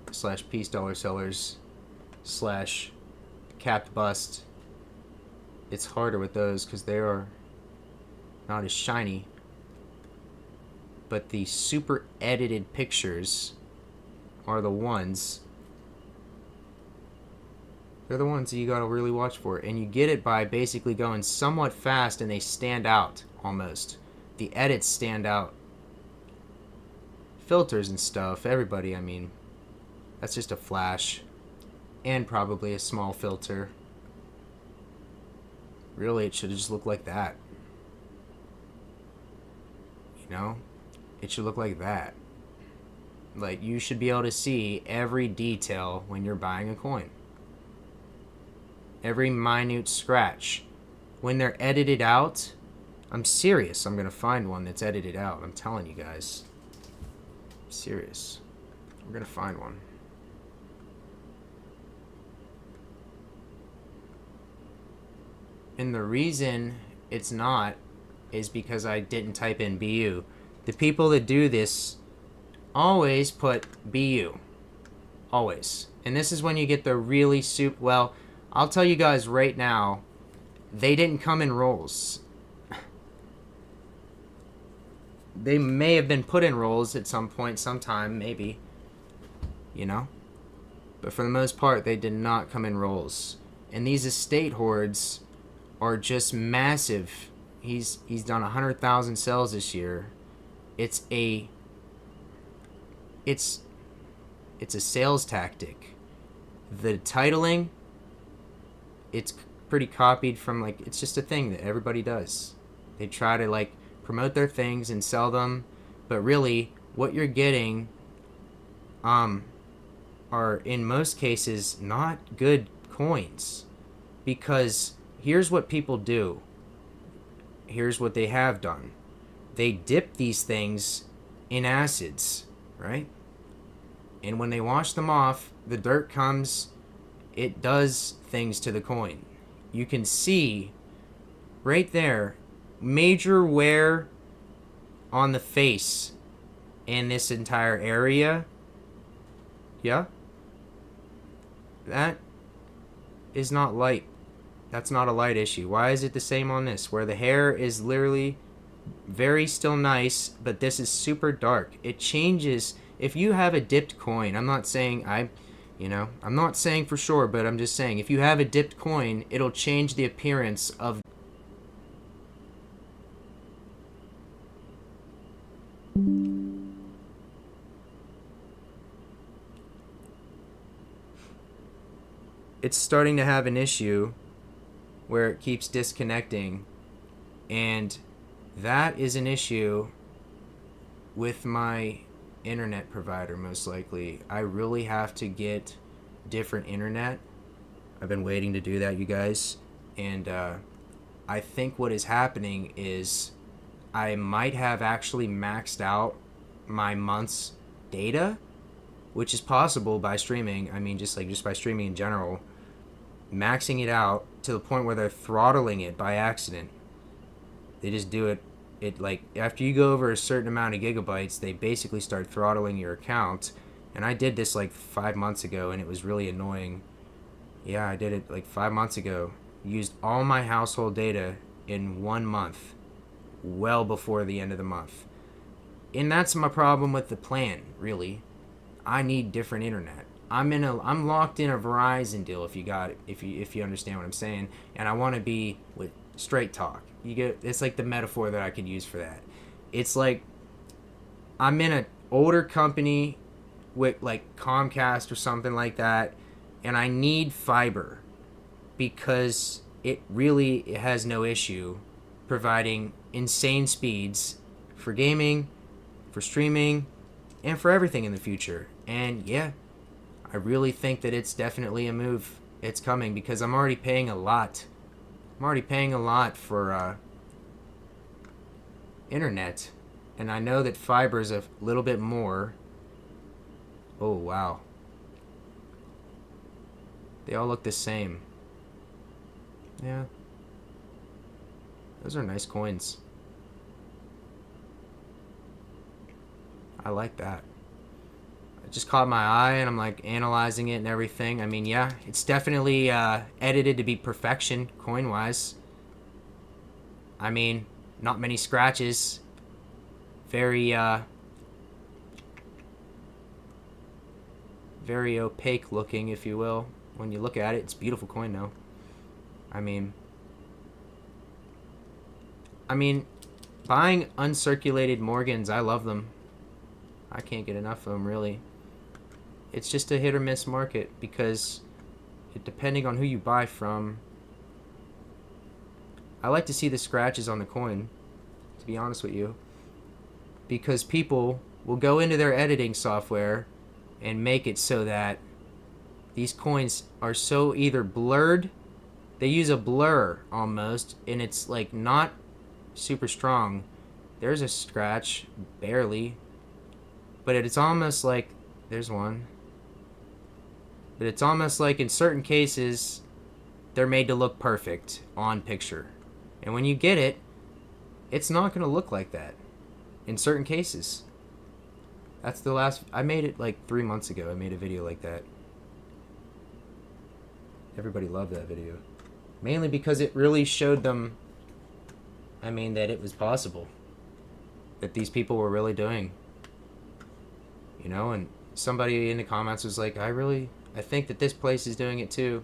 / piece dollar sellers / capped bust. It's harder with those because they are not as shiny. But the super edited pictures are the ones. They're the ones that you gotta really watch for. And you get it by basically going somewhat fast and they stand out almost. The edits stand out. Filters and stuff, everybody, I mean, that's just a flash. And probably a small filter. Really, it should just look like that. You know? It should look like that. Like, you should be able to see every detail when you're buying a coin. Every minute scratch. When they're edited out, I'm serious. I'm going to find one that's edited out. I'm telling you guys. I'm serious. We're going to find one. And the reason it's not is because I didn't type in BU. The people that do this always put BU. Always. And this is when you get the really well, I'll tell you guys right now, they didn't come in rolls. They may have been put in rolls at some point, sometime, maybe. You know? But for the most part, they did not come in rolls. And these estate hordes are just massive. He's done 100,000 cells this year. It's a sales tactic. The titling, it's pretty copied from, like, it's just a thing that everybody does. They try to, like, promote their things and sell them, but really what you're getting are in most cases not good coins, because here's what people do. Here's what they have done. They dip these things in acids, right? And when they wash them off, the dirt comes, it does things to the coin. You can see right there major wear on the face in this entire area. Yeah? That is not light. That's not a light issue. Why is it the same on this? Where the hair is literally very still nice, but this is super dark. It changes. If you have a dipped coin, I'm not saying I'm not saying for sure, but I'm just saying if you have a dipped coin, it'll change the appearance of. It's starting to have an issue where it keeps disconnecting, and that is an issue with my internet provider, most likely. I really have to get different internet. I've been waiting to do that, you guys, and I think what is happening is I might have actually maxed out my month's data, which is possible by streaming. I mean, just by streaming in general, maxing it out to the point where they're throttling it by accident. They just do it. It, like, after you go over a certain amount of gigabytes, they basically start throttling your account. And I did this like 5 months ago, and it was really annoying. Yeah, I did it like 5 months ago. Used all my household data in 1 month, well before the end of the month. And that's my problem with the plan, really. I need different internet. I'm locked in a Verizon deal, if you understand what I'm saying, and I want to be with straight talk. It's like the metaphor that I could use for that. It's like I'm in an older company with like Comcast or something like that, and I need fiber because it has no issue providing insane speeds for gaming, for streaming, and for everything in the future. And yeah, I really think that it's definitely a move. It's coming because I'm already paying a lot. I'm already paying a lot for internet, and I know that fiber is a little bit more. Oh, wow. They all look the same. Yeah. Those are nice coins. I like that. It just caught my eye, and I'm like analyzing it and everything. I mean, yeah, it's definitely edited to be perfection coin-wise. I mean, not many scratches. Very very opaque looking, if you will. When you look at it, it's a beautiful coin though. I mean, buying uncirculated Morgans, I love them. I can't get enough of them, really. It's just a hit or miss market because depending on who you buy from, I like to see the scratches on the coin, to be honest with you, because people will go into their editing software and make it so that these coins are so either blurred, they use a blur almost, and it's like not super strong. There's a scratch, barely, but it's almost like there's one. But it's almost like in certain cases they're made to look perfect on picture. And when you get it, it's not going to look like that in certain cases. That's the last... I made it like 3 months ago. I made a video like that. Everybody loved that video. Mainly because it really showed them, I mean, that it was possible. That these people were really doing. You know, and somebody in the comments was like, I think that this place is doing it too.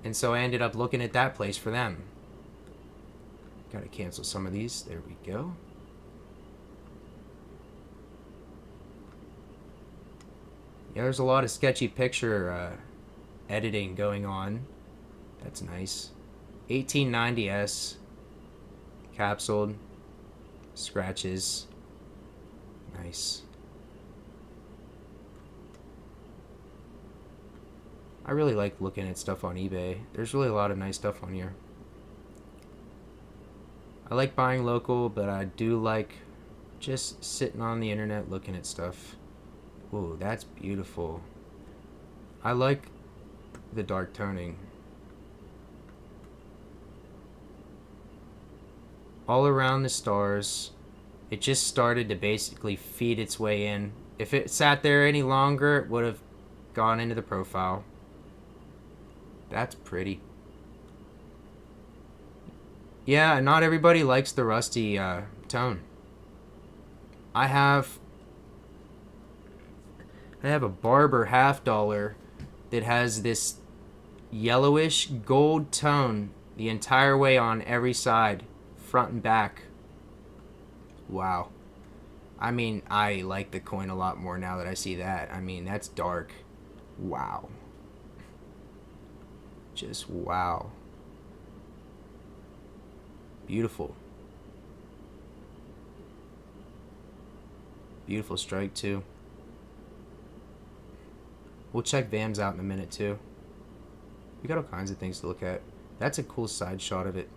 And so I ended up looking at that place for them. Gotta cancel some of these. There we go. Yeah, there's a lot of sketchy picture editing going on. That's nice. 1890S. Capsuled. Scratches. Nice. I really like looking at stuff on eBay. There's really a lot of nice stuff on here. I like buying local, but I do like just sitting on the internet looking at stuff. Whoa, that's beautiful. I like the dark toning. All around the stars, it just started to basically feed its way in. If it sat there any longer, it would have gone into the profile. That's pretty. Yeah, not everybody likes the rusty tone. I have a Barber $50 that has this yellowish gold tone the entire way on every side, front and back. Wow. I mean, I like the coin a lot more now that I see that. I mean, that's dark. Wow. Just wow. Beautiful. Beautiful strike too. We'll check Vans out in a minute too. We got all kinds of things to look at. That's a cool side shot of it.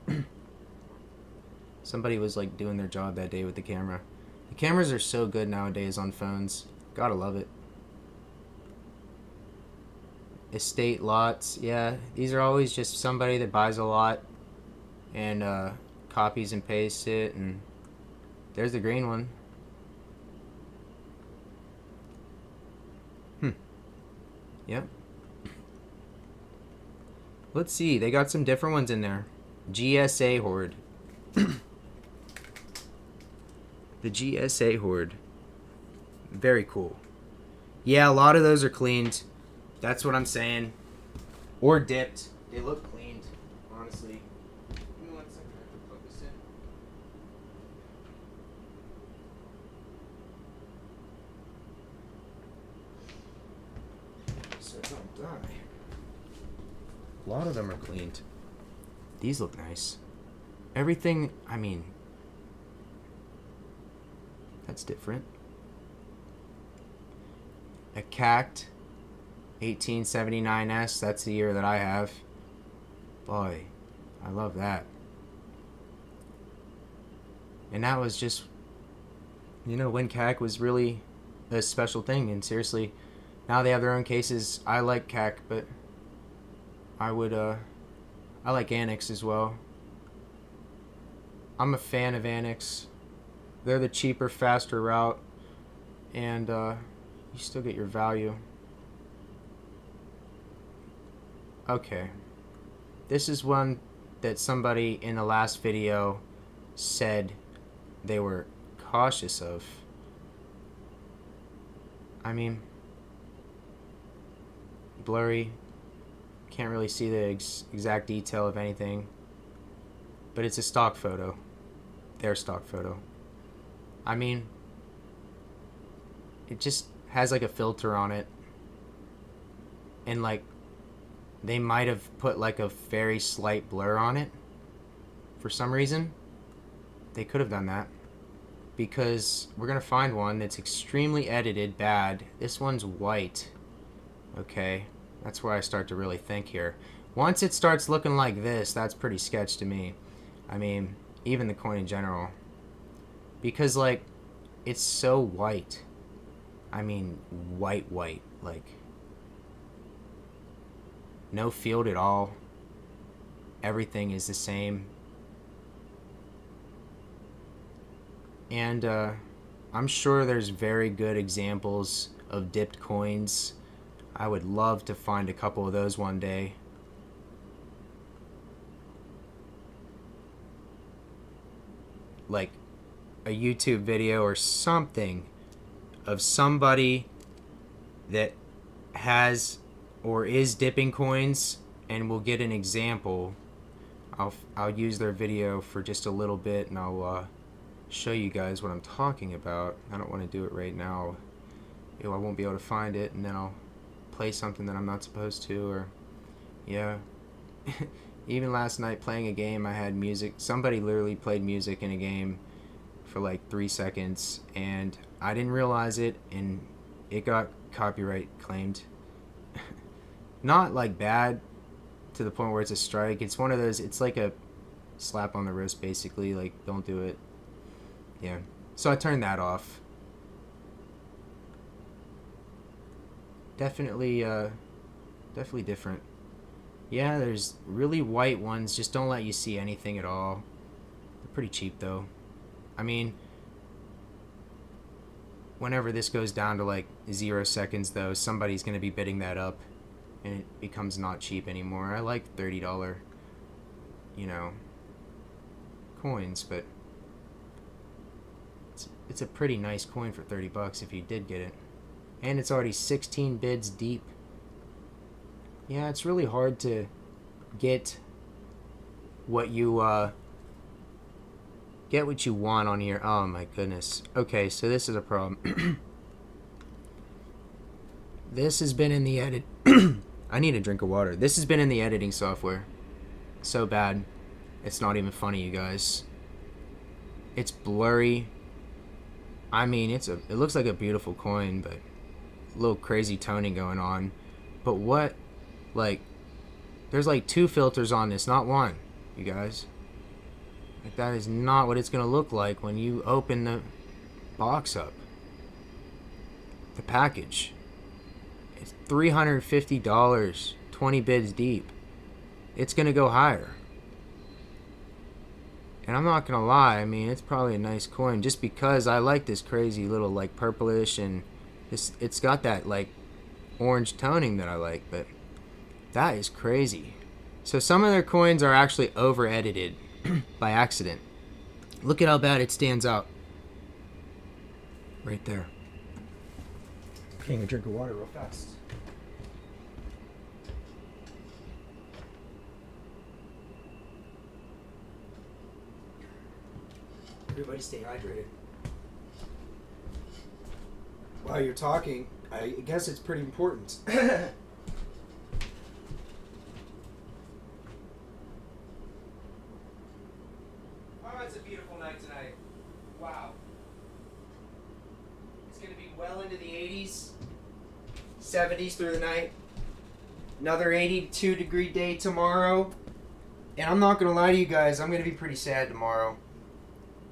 Somebody was like doing their job that day with the camera. The cameras are so good nowadays on phones. Gotta love it. Estate lots. Yeah, these are always just somebody that buys a lot and copies and pastes it, and there's the green one. Yep. Let's see. They got some different ones in there. GSA Horde. The GSA Horde. Very cool. Yeah, a lot of those are cleaned. That's what I'm saying. Or dipped. They look cleaned, honestly. Give me 1 second. I have to plug this in. So it don't die. A lot of them are cleaned. These look nice. Everything, I mean, that's different. A CACT 1879S, that's the year that I have. Boy, I love that. And that was just, you know, when CAC was really a special thing. And seriously, now they have their own cases. I like CAC, but I like Annex as well. I'm a fan of Annex. They're the cheaper, faster route, and you still get your value. Okay. This is one that somebody in the last video said they were cautious of. I mean, blurry. Can't really see the exact detail of anything. But it's a stock photo. Their stock photo. I mean, it just has like a filter on it. And like, they might have put like a very slight blur on it. For some reason. They could have done that. Because we're going to find one that's extremely edited bad. This one's white. Okay. That's where I start to really think here. Once it starts looking like this, that's pretty sketch to me. I mean, even the coin in general. Because, like, it's so white. I mean, white. Like, no field at all. Everything is the same. And I'm sure there's very good examples of dipped coins. I would love to find a couple of those one day. Like a YouTube video or something of somebody that has or is dipping coins, and we'll get an example. I'll use their video for just a little bit, and I'll show you guys what I'm talking about. I don't want to do it right now. I won't be able to find it, and then I'll play something that I'm not supposed to, or yeah. Even last night playing a game, I had music. Somebody literally played music in a game for like 3 seconds, and I didn't realize it, and it got copyright claimed. Not like bad to the point where it's a strike. It's one of those, it's like a slap on the wrist basically, like don't do it. Yeah. So I turned that off. Definitely different. Yeah, there's really white ones, just don't let you see anything at all. They're pretty cheap though. I mean, whenever this goes down to like 0 seconds though, somebody's going to be bidding that up and it becomes not cheap anymore. I like $30, coins, but it's a pretty nice coin for $30 if you did get it. And it's already 16 bids deep. Yeah, it's really hard to get what you want on here. Oh my goodness. Okay, so this is a problem. This has been in the edit. I need a drink of water. This has been in the editing software. So bad. It's not even funny, you guys. It's blurry. I mean, it looks like a beautiful coin, but a little crazy toning going on. But what, like, there's like 2 filters on this, not 1, you guys. Like, that is not what it's gonna look like when you open the box up. The package. It's $350, 20 bids deep. It's gonna go higher. And I'm not gonna lie, I mean, it's probably a nice coin just because I like this crazy little like purplish, and it's got that like orange toning that I like, but that is crazy. So some of their coins are actually over edited by accident. Look at how bad it stands out. Right there. Getting a drink of water real fast. Everybody stay hydrated. While you're talking, I guess it's pretty important. Oh, it's a beautiful night tonight. Wow. It's going to be well into the 80s, 70s through the night. Another 82-degree day tomorrow. And I'm not going to lie to you guys, I'm going to be pretty sad tomorrow.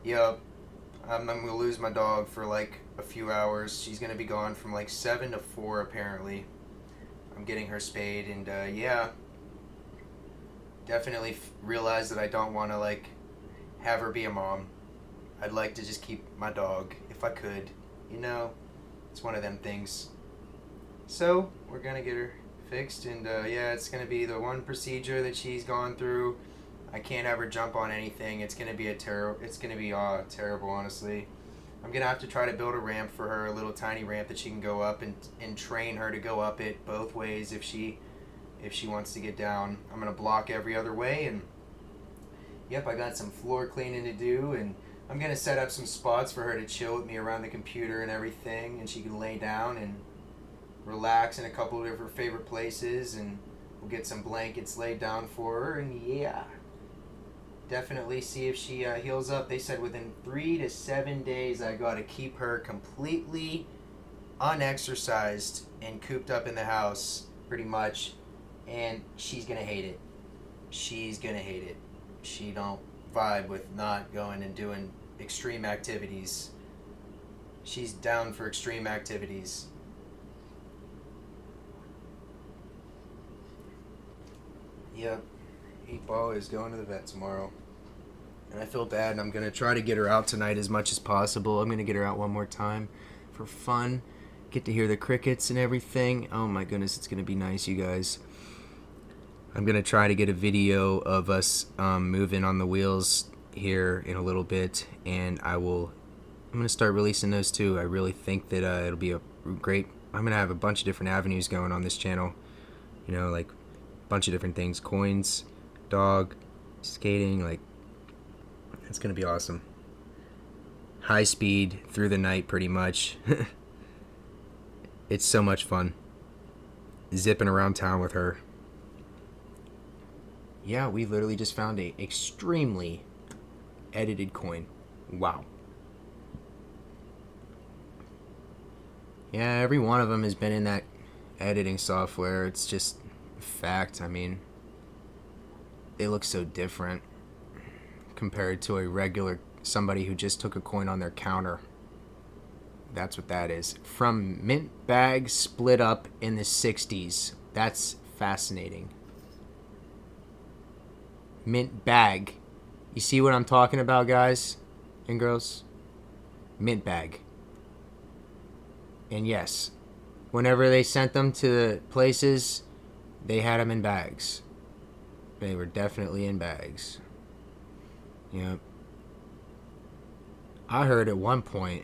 Yup. I'm going to lose my dog for like a few hours. She's going to be gone from like 7 to 4 apparently. I'm getting her spayed, and yeah. Definitely realize that I don't want to like have her be a mom. I'd like to just keep my dog if I could. It's one of them things. So we're going to get her fixed, and yeah, it's going to be the one procedure that she's gone through. I can't have her jump on anything. It's gonna be terrible, honestly. I'm gonna have to try to build a ramp for her, a little tiny ramp that she can go up, and train her to go up it both ways if she wants to get down. I'm gonna block every other way, and yep, I got some floor cleaning to do, and I'm gonna set up some spots for her to chill with me around the computer and everything, and she can lay down and relax in a couple of her favorite places, and we'll get some blankets laid down for her, and yeah. Definitely see if she heals up. They said within 3 to 7 days I got to keep her completely unexercised and cooped up in the house, pretty much. And she's going to hate it. She's going to hate it. She don't vibe with not going and doing extreme activities. She's down for extreme activities. Yep. 8 Ball is going to the vet tomorrow. And I feel bad, and I'm going to try to get her out tonight as much as possible. I'm going to get her out one more time for fun. Get to hear the crickets and everything. Oh my goodness, it's going to be nice, you guys. I'm going to try to get a video of us moving on the wheels here in a little bit, and I'm going to start releasing those too. I really think that it'll be a great... I'm going to have a bunch of different avenues going on this channel. You know, like a bunch of different things. Coins, dog, skating, like... It's going to be awesome. High speed through the night, pretty much. It's so much fun. Zipping around town with her. Yeah, we literally just found a extremely edited coin. Wow. Yeah, every one of them has been in that editing software. It's just a fact. I mean, they look so different compared to a regular somebody who just took a coin on their counter. That's what that is. From mint bag split up in the 60s. That's fascinating. Mint bag. You see what I'm talking about, guys and girls? Mint bag. And yes, whenever they sent them to the places, they had them in bags. They were definitely in bags. Yep. I heard at one point,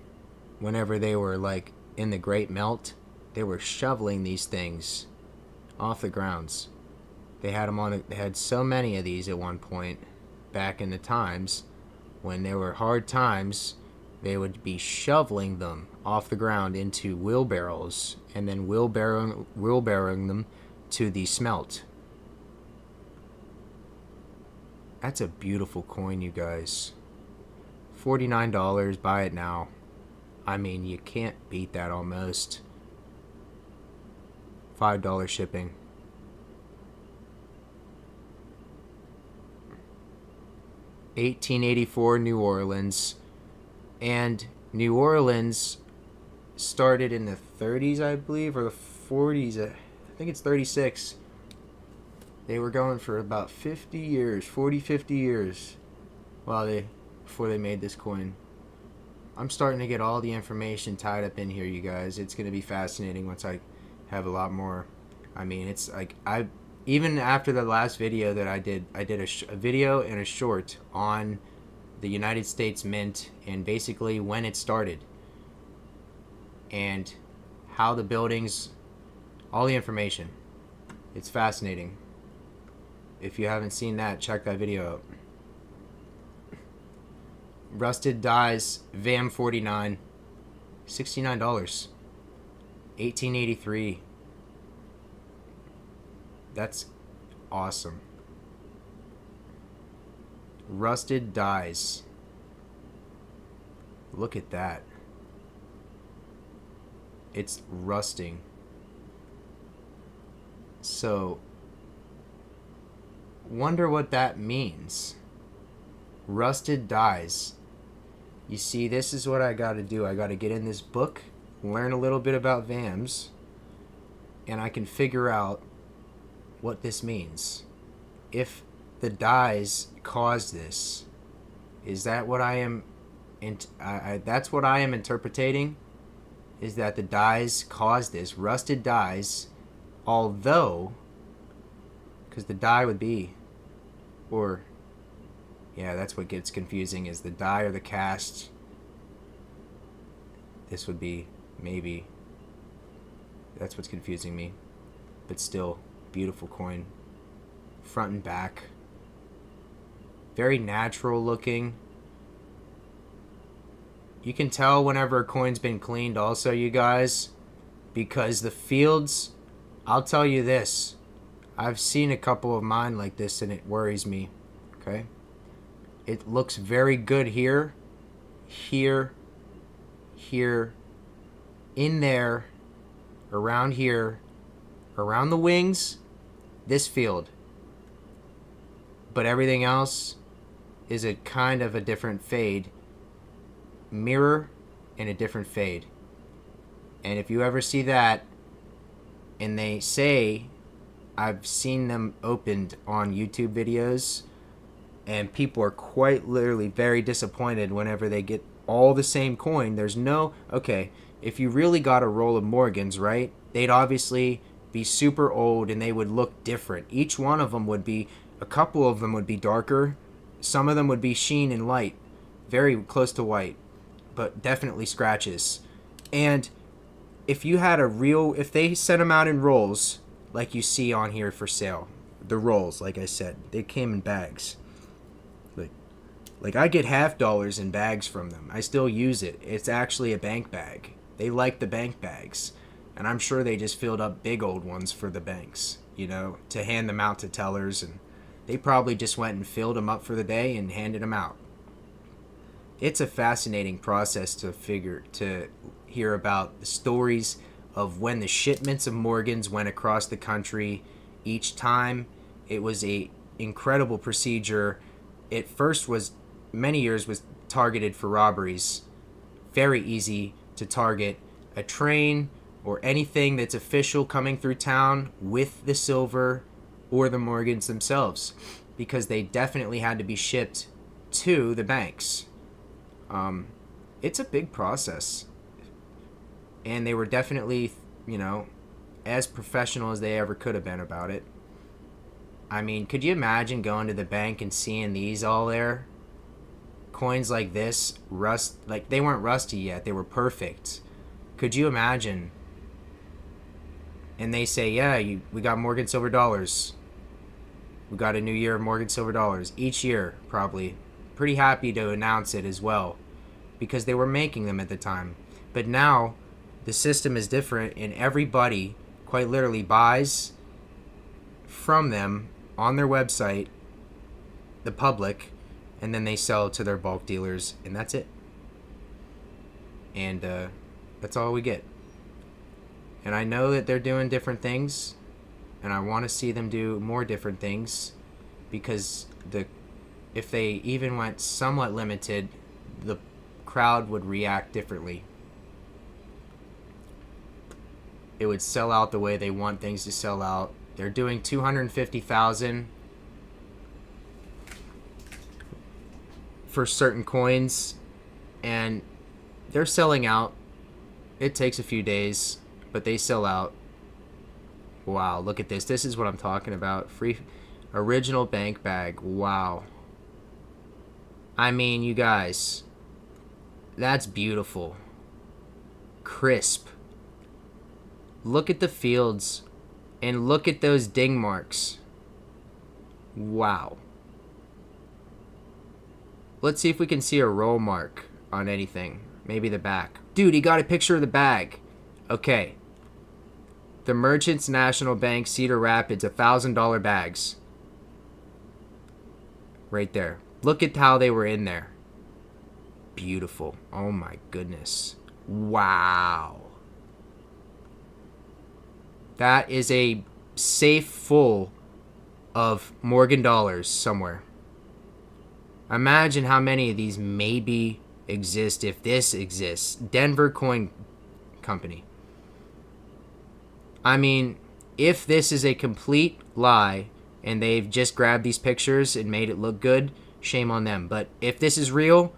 whenever they were like in the Great Melt, they were shoveling these things off the grounds. They had them on. They had so many of these at one point, back in the times when there were hard times. They would be shoveling them off the ground into wheelbarrows, and then wheelbarrowing them to the smelt. That's a beautiful coin, you guys. $49, buy it now. I mean, you can't beat that almost. $5 shipping. $1884 New Orleans. And New Orleans started in the 30s, I believe, or the 40s. I think it's 36. They were going for about 50 years, 40, 50 years before they made this coin. I'm starting to get all the information tied up in here, you guys. It's going to be fascinating once I have a lot more. I mean, it's like even after the last video that I did a video and a short on the United States Mint and basically when it started and how the buildings, all the information. It's fascinating. If you haven't seen that, check that video out. Rusted Dies, VAM 49, $69, 1883. That's awesome. Rusted Dies. Look at that. It's rusting. So, wonder what that means. Rusted Dies. You see, this is what I got to do. I got to get in this book, learn a little bit about VAMs, and I can figure out what this means. If the dies caused this, is that what I am? That's what I am interpreting. Is that the dies caused this? Rusted dies, although, because the die would be, or. Yeah, that's what gets confusing, is the die or the cast. This would be, maybe. That's what's confusing me. But still, beautiful coin. Front and back. Very natural looking. You can tell whenever a coin's been cleaned also, you guys. Because the fields, I'll tell you this. I've seen a couple of mine like this and it worries me. Okay? It looks very good here, here, here, in there, around here, around the wings, this field. But everything else is a kind of a different fade. Mirror and a different fade. And if you ever see that, and they say I've seen them opened on YouTube videos, and people are quite literally very disappointed whenever they get all the same coin. There's no, okay, if you really got a roll of Morgans, right, they'd obviously be super old and they would look different. Each one of them would be, a couple of them would be darker, some of them would be sheen and light, very close to white, but definitely scratches. And if you had a real, if they sent them out in rolls like you see on here for sale, the rolls, like I said, they came in bags. Like I get $half in bags from them. I still use it. It's actually a bank bag. They like the bank bags. And I'm sure they just filled up big old ones for the banks, to hand them out to tellers. And they probably just went and filled them up for the day and handed them out. It's a fascinating process to hear about the stories of when the shipments of Morgans went across the country each time. It was a incredible procedure. It first was many years was targeted for robberies. Very easy to target a train or anything that's official coming through town with the silver or the Morgans themselves, because they definitely had to be shipped to the banks. It's a big process, and they were definitely, as professional as they ever could have been about it. I mean, could you imagine going to the bank and seeing these all there? Coins like this, like they weren't rusty yet, they were perfect. Could you imagine? And they say, yeah, we got Morgan silver dollars. We got a new year of Morgan silver dollars. Each year, probably. Pretty happy to announce it as well, because they were making them at the time. But now, the system is different, and everybody quite literally buys from them on their website, the public, and then they sell to their bulk dealers, and that's it. And that's all we get. And I know that they're doing different things, and I want to see them do more different things, because if they even went somewhat limited, the crowd would react differently. It would sell out the way they want things to sell out. They're doing 250,000 for certain coins, and they're selling out. It takes a few days, but they sell out. Wow, look at this. This is what I'm talking about. Free original bank bag. Wow. I mean, you guys, that's beautiful. Crisp. Look at the fields, and look at those ding marks. Wow. Let's see if we can see a roll mark on anything. Maybe the back. Dude, he got a picture of the bag. Okay. The Merchants National Bank Cedar Rapids $1,000 bags. Right there. Look at how they were in there. Beautiful. Oh my goodness. Wow. That is a safe full of Morgan dollars somewhere. Imagine how many of these maybe exist if this exists. Denver Coin Company. I mean, if this is a complete lie and they've just grabbed these pictures and made it look good, shame on them. But if this is real,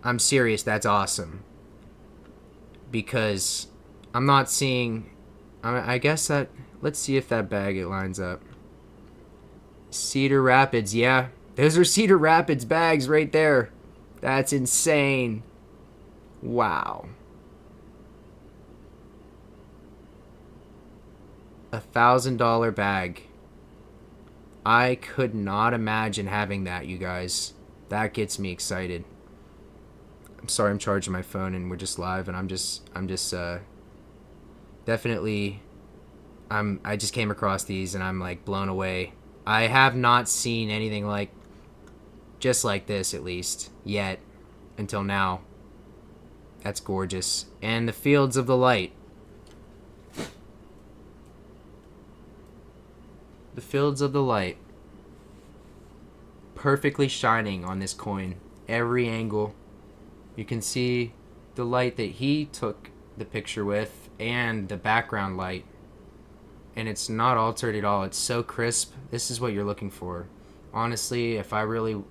I'm serious, that's awesome. Because I'm not seeing... I guess that... Let's see if that bag it lines up. Cedar Rapids, yeah. Those are Cedar Rapids bags right there. That's insane. Wow. $1,000 bag. I could not imagine having that, you guys. That gets me excited. I'm sorry, I'm charging my phone and we're just live, and I'm just definitely I just came across these and I'm like blown away. I have not seen anything just like this, at least yet, until now. That's gorgeous. And the fields of the light. The fields of the light. Perfectly shining on this coin. Every angle. You can see the light that he took the picture with and the background light. and it's not altered at all. It's so crisp. This is what you're looking for. Honestly, if I really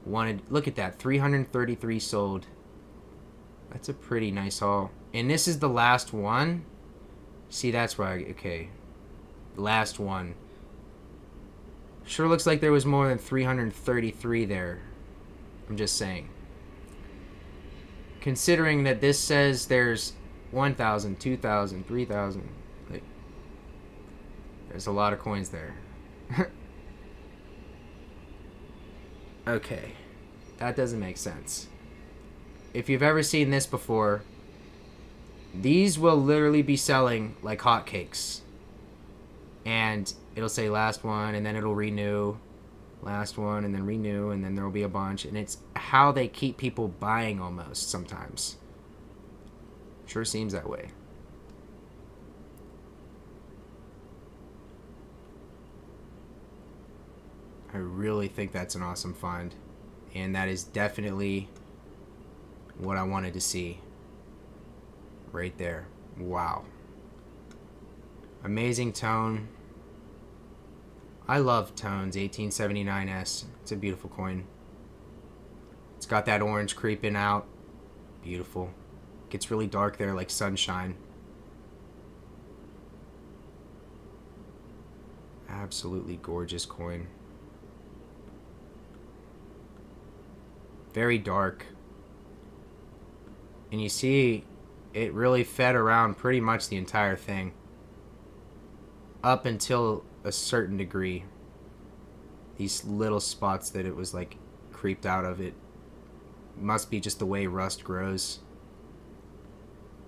wanted, look at that, 333 sold. That's a pretty nice haul. And this is the last one. See, that's why, okay. Last one. Sure looks like there was more than 333 there. I'm just saying. Considering that this says there's 1,000, 2,000, 3,000. Like, there's a lot of coins there. Okay. That doesn't make sense. If you've ever seen this before, these will literally be selling like hotcakes. And it'll say last one, and then it'll renew. Last one, and then renew, and then there'll be a bunch. And it's how they keep people buying almost sometimes. Sure seems that way. I really think that's an awesome find. And that is definitely what I wanted to see. Right there. Wow. Amazing tone. I love tones. 1879S. It's a beautiful coin. It's got that orange creeping out. Beautiful. Gets really dark there like sunshine. Absolutely gorgeous coin. Very dark. And you see it really fed around pretty much the entire thing. Up until a certain degree. These little spots that it was like creeped out of, it must be just the way rust grows.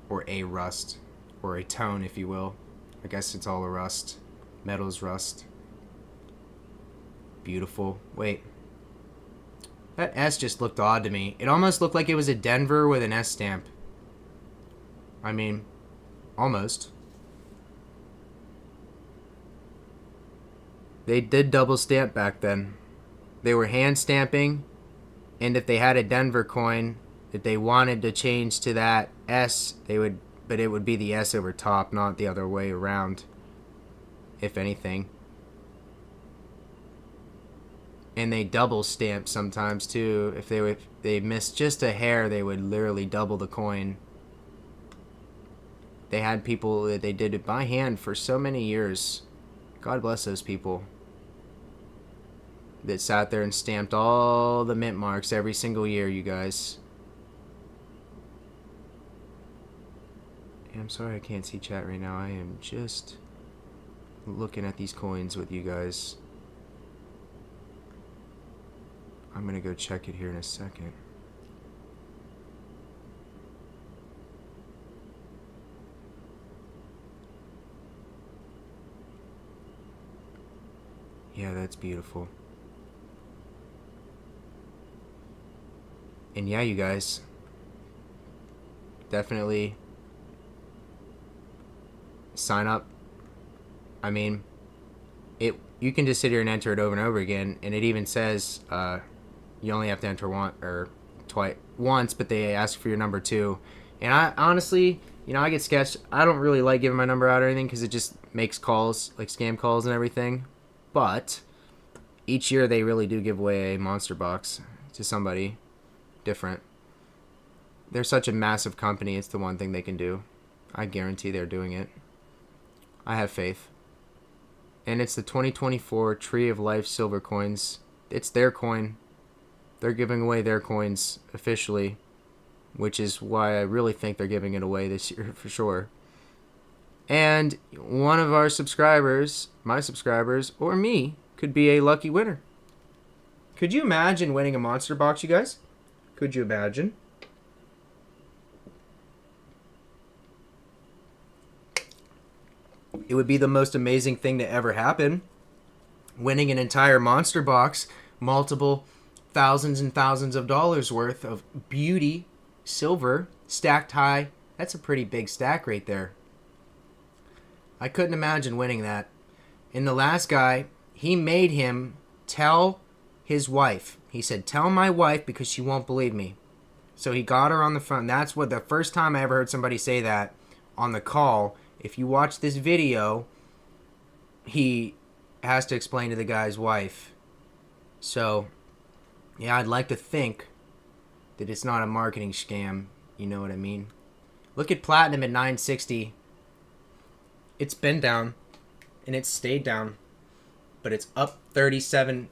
Or a rust. Or a tone, if you will. I guess it's all a rust. Metal's rust. Beautiful. Wait. That S just looked odd to me. It almost looked like it was a Denver with an S stamp. I mean, almost. They did double stamp back then. They were hand stamping, and if they had a Denver coin that they wanted to change to that S, they would, but it would be the S over top, not the other way around, if anything. And they double stamp sometimes too. If they missed just a hair, they would literally double the coin. They had people that they did it by hand for so many years. God bless those people that sat there and stamped all the mint marks every single year, you guys. I'm sorry I can't see chat right now. I am just looking at these coins with you guys. I'm going to go check it here in a second. Yeah, that's beautiful. And yeah, you guys, definitely sign up. I mean, you can just sit here and enter it over and over again, and it even says you only have to enter once, but they ask for your number too. And I honestly, I get sketched. I don't really like giving my number out or anything because it just makes calls, like scam calls and everything. But each year they really do give away a monster box to somebody different. They're such a massive company, it's the one thing they can do. I guarantee they're doing it. I have faith. And it's the 2024 Tree of Life silver coins. It's their coin. They're giving away their coins officially, which is why I really think they're giving it away this year for sure. And one of our subscribers, my subscribers, or me, could be a lucky winner. Could you imagine winning a monster box, you guys? Could you imagine? It would be the most amazing thing to ever happen. Winning an entire monster box, multiple thousands and thousands of dollars worth of beauty, silver, stacked high. That's a pretty big stack right there. I couldn't imagine winning that. And the last guy, he made him tell his wife. He said, tell my wife because she won't believe me. So he got her on the phone. That's what the first time I ever heard somebody say that on the call. If you watch this video, he has to explain to the guy's wife. So, yeah, I'd like to think that it's not a marketing scam. You know what I mean? Look at platinum at 960. It's been down, and it's stayed down, but it's up 37%.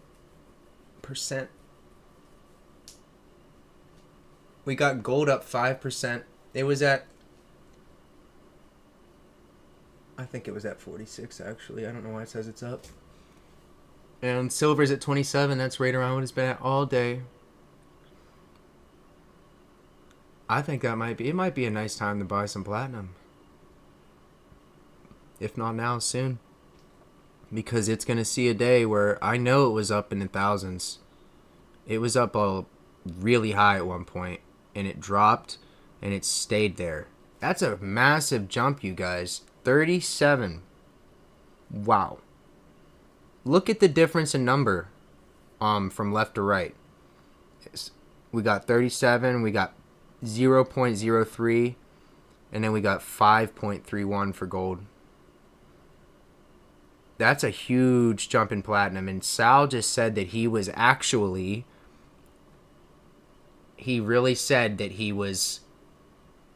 We got gold up 5%. It was at, I think it was at 46 actually. I don't know why it says it's up. And silver's at 27. That's right around what it's been at all day. I think it might be a nice time to buy some platinum. If not now, soon. Because it's going to see a day where I know it was up in the thousands. It was up really high at one point, and it dropped, and it stayed there. That's a massive jump, you guys. 37. Wow. Look at the difference in number from left to right. We got 37, we got 0.03, and then we got 5.31 for gold. That's a huge jump in platinum. And Sal just said that he really said that he was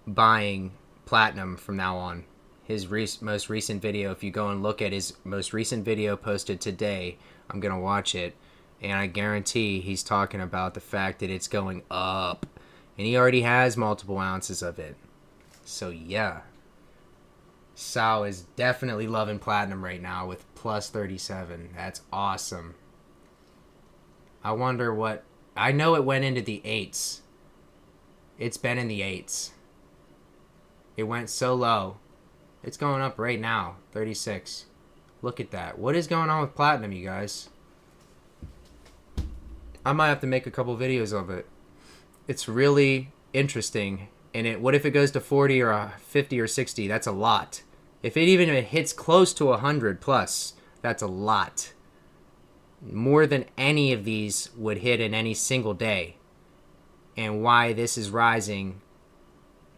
buying platinum from now on. His most recent video, if you go and look at his most recent video posted today, I'm going to watch it, and I guarantee he's talking about the fact that it's going up. And he already has multiple ounces of it. So, yeah. Sal is definitely loving platinum right now with plus 37. That's awesome. I wonder what... I know it went into the 8s. It's been in the 8s. It went so low. It's going up right now. 36. Look at that. What is going on with platinum, you guys? I might have to make a couple videos of it. It's really interesting. And what if it goes to 40 or 50 or 60? That's a lot. If it even hits close to 100 plus, that's a lot. More than any of these would hit in any single day. And why this is rising.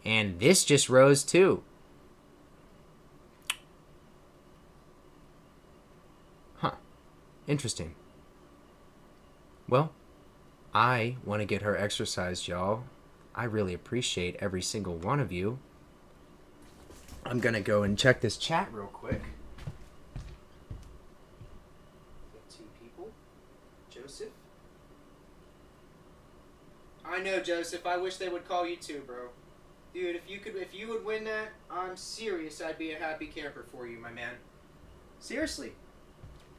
And this just rose too. Huh. Interesting. Well, I want to get her exercised, y'all. I really appreciate every single one of you. I'm going to go and check this chat real quick. Got 2 people. Joseph. I know, Joseph. I wish they would call you too, bro. Dude, if you would win that, I'm serious. I'd be a happy camper for you, my man. Seriously.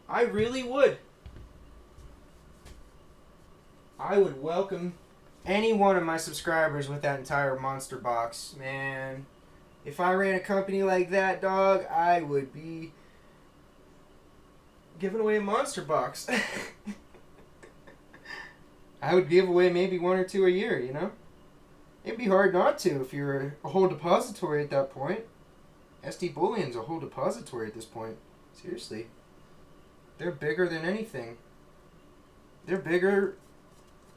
I really would. I would welcome any one of my subscribers with that entire monster box, man. If I ran a company like that, dog, I would be giving away a monster box. I would give away maybe 1 or 2 a year, you know? It'd be hard not to if you're a whole depository at that point. SD Bullion's a whole depository at this point. Seriously. They're bigger than anything. They're bigger,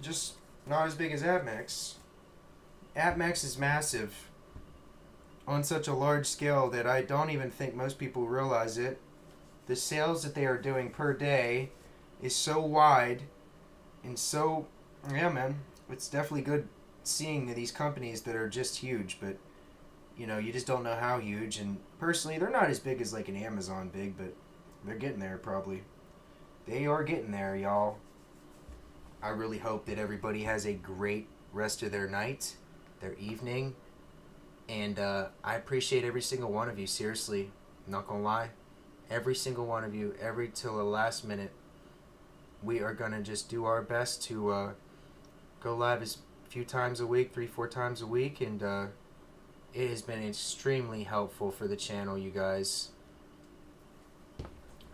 just not as big as AppMax. AppMax is massive on such a large scale that I don't even think most people realize it. The sales that they are doing per day is so wide and so, yeah, man, it's definitely good seeing these companies that are just huge, but you know, you just don't know how huge. And personally, they're not as big as like an Amazon big, but they're getting there probably. They are getting there, y'all. I really hope that everybody has a great rest of their night, their evening, and I appreciate every single one of you, seriously. I'm not gonna lie. Every single one of you, till the last minute. We are gonna just do our best to go live as few times a week, 3-4 times a week, and it has been extremely helpful for the channel, you guys.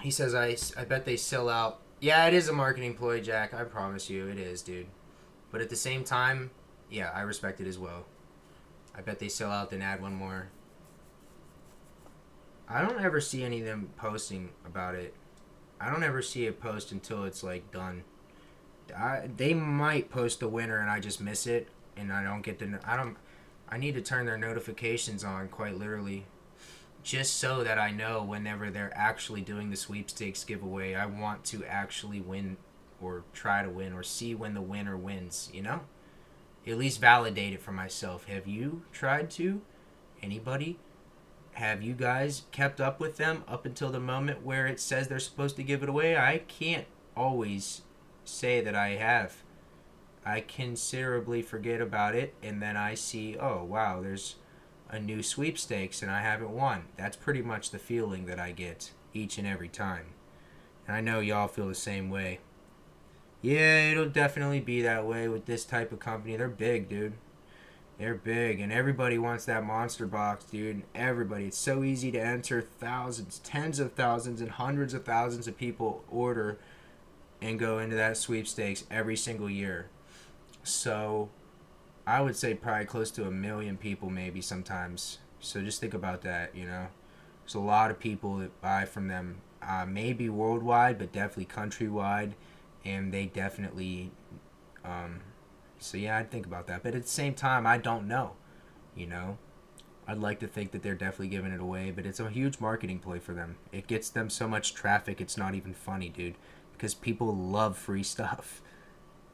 He says, I bet they sell out. Yeah, it is a marketing ploy, Jack. I promise you, it is, dude. But at the same time, yeah, I respect it as well. I bet they sell out, then add one more. I don't ever see any of them posting about it. I don't ever see a post until it's, like, done. They might post the winner and I just miss it, and I don't get to know. I need to turn their notifications on, quite literally, just so that I know whenever they're actually doing the sweepstakes giveaway. I want to actually win, or try to win, or see when the winner wins, you know? At least validate it for myself. Have you tried to? Anybody? Have you guys kept up with them up until the moment where it says they're supposed to give it away? I can't always say that I have. I considerably forget about it, and then I see, oh wow, there's a new sweepstakes and I haven't won. That's pretty much the feeling that I get each and every time. And I know y'all feel the same way. Yeah, it'll definitely be that way with this type of company. They're big, dude. They're big, and everybody wants that monster box, dude. Everybody. It's so easy to enter. Thousands, tens of thousands, and hundreds of thousands of people order and go into that sweepstakes every single year. So I would say probably close to 1 million people, maybe sometimes. So just think about that, you know. There's a lot of people that buy from them, maybe worldwide, but definitely countrywide, and they definitely. So yeah, I'd think about that. But at the same time, I don't know, you know. I'd like to think that they're definitely giving it away, but it's a huge marketing play for them. It gets them so much traffic, it's not even funny, dude. Because people love free stuff.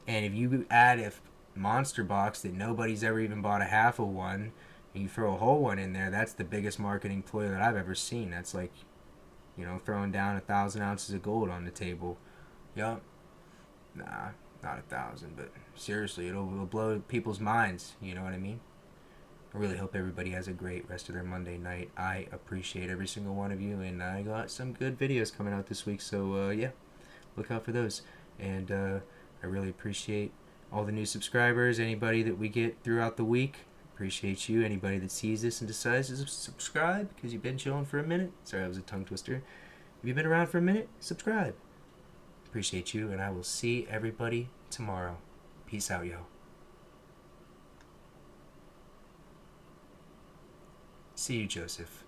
And if you add a monster box that nobody's ever even bought a half of one, and you throw a whole one in there, that's the biggest marketing ploy that I've ever seen. That's like, you know, throwing down 1,000 ounces of gold on the table. Yup. Nah, not 1,000, but seriously, it'll blow people's minds. You know what I mean? I really hope everybody has a great rest of their Monday night. I appreciate every single one of you, and I got some good videos coming out this week, so yeah, look out for those. And I really appreciate all the new subscribers, anybody that we get throughout the week. Appreciate you. Anybody that sees this and decides to subscribe because you've been chilling for a minute. Sorry, that was a tongue twister. If you've been around for a minute, subscribe. Appreciate you, and I will see everybody tomorrow. Peace out, yo. See you, Joseph.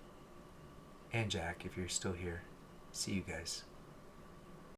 And Jack, if you're still here. See you guys.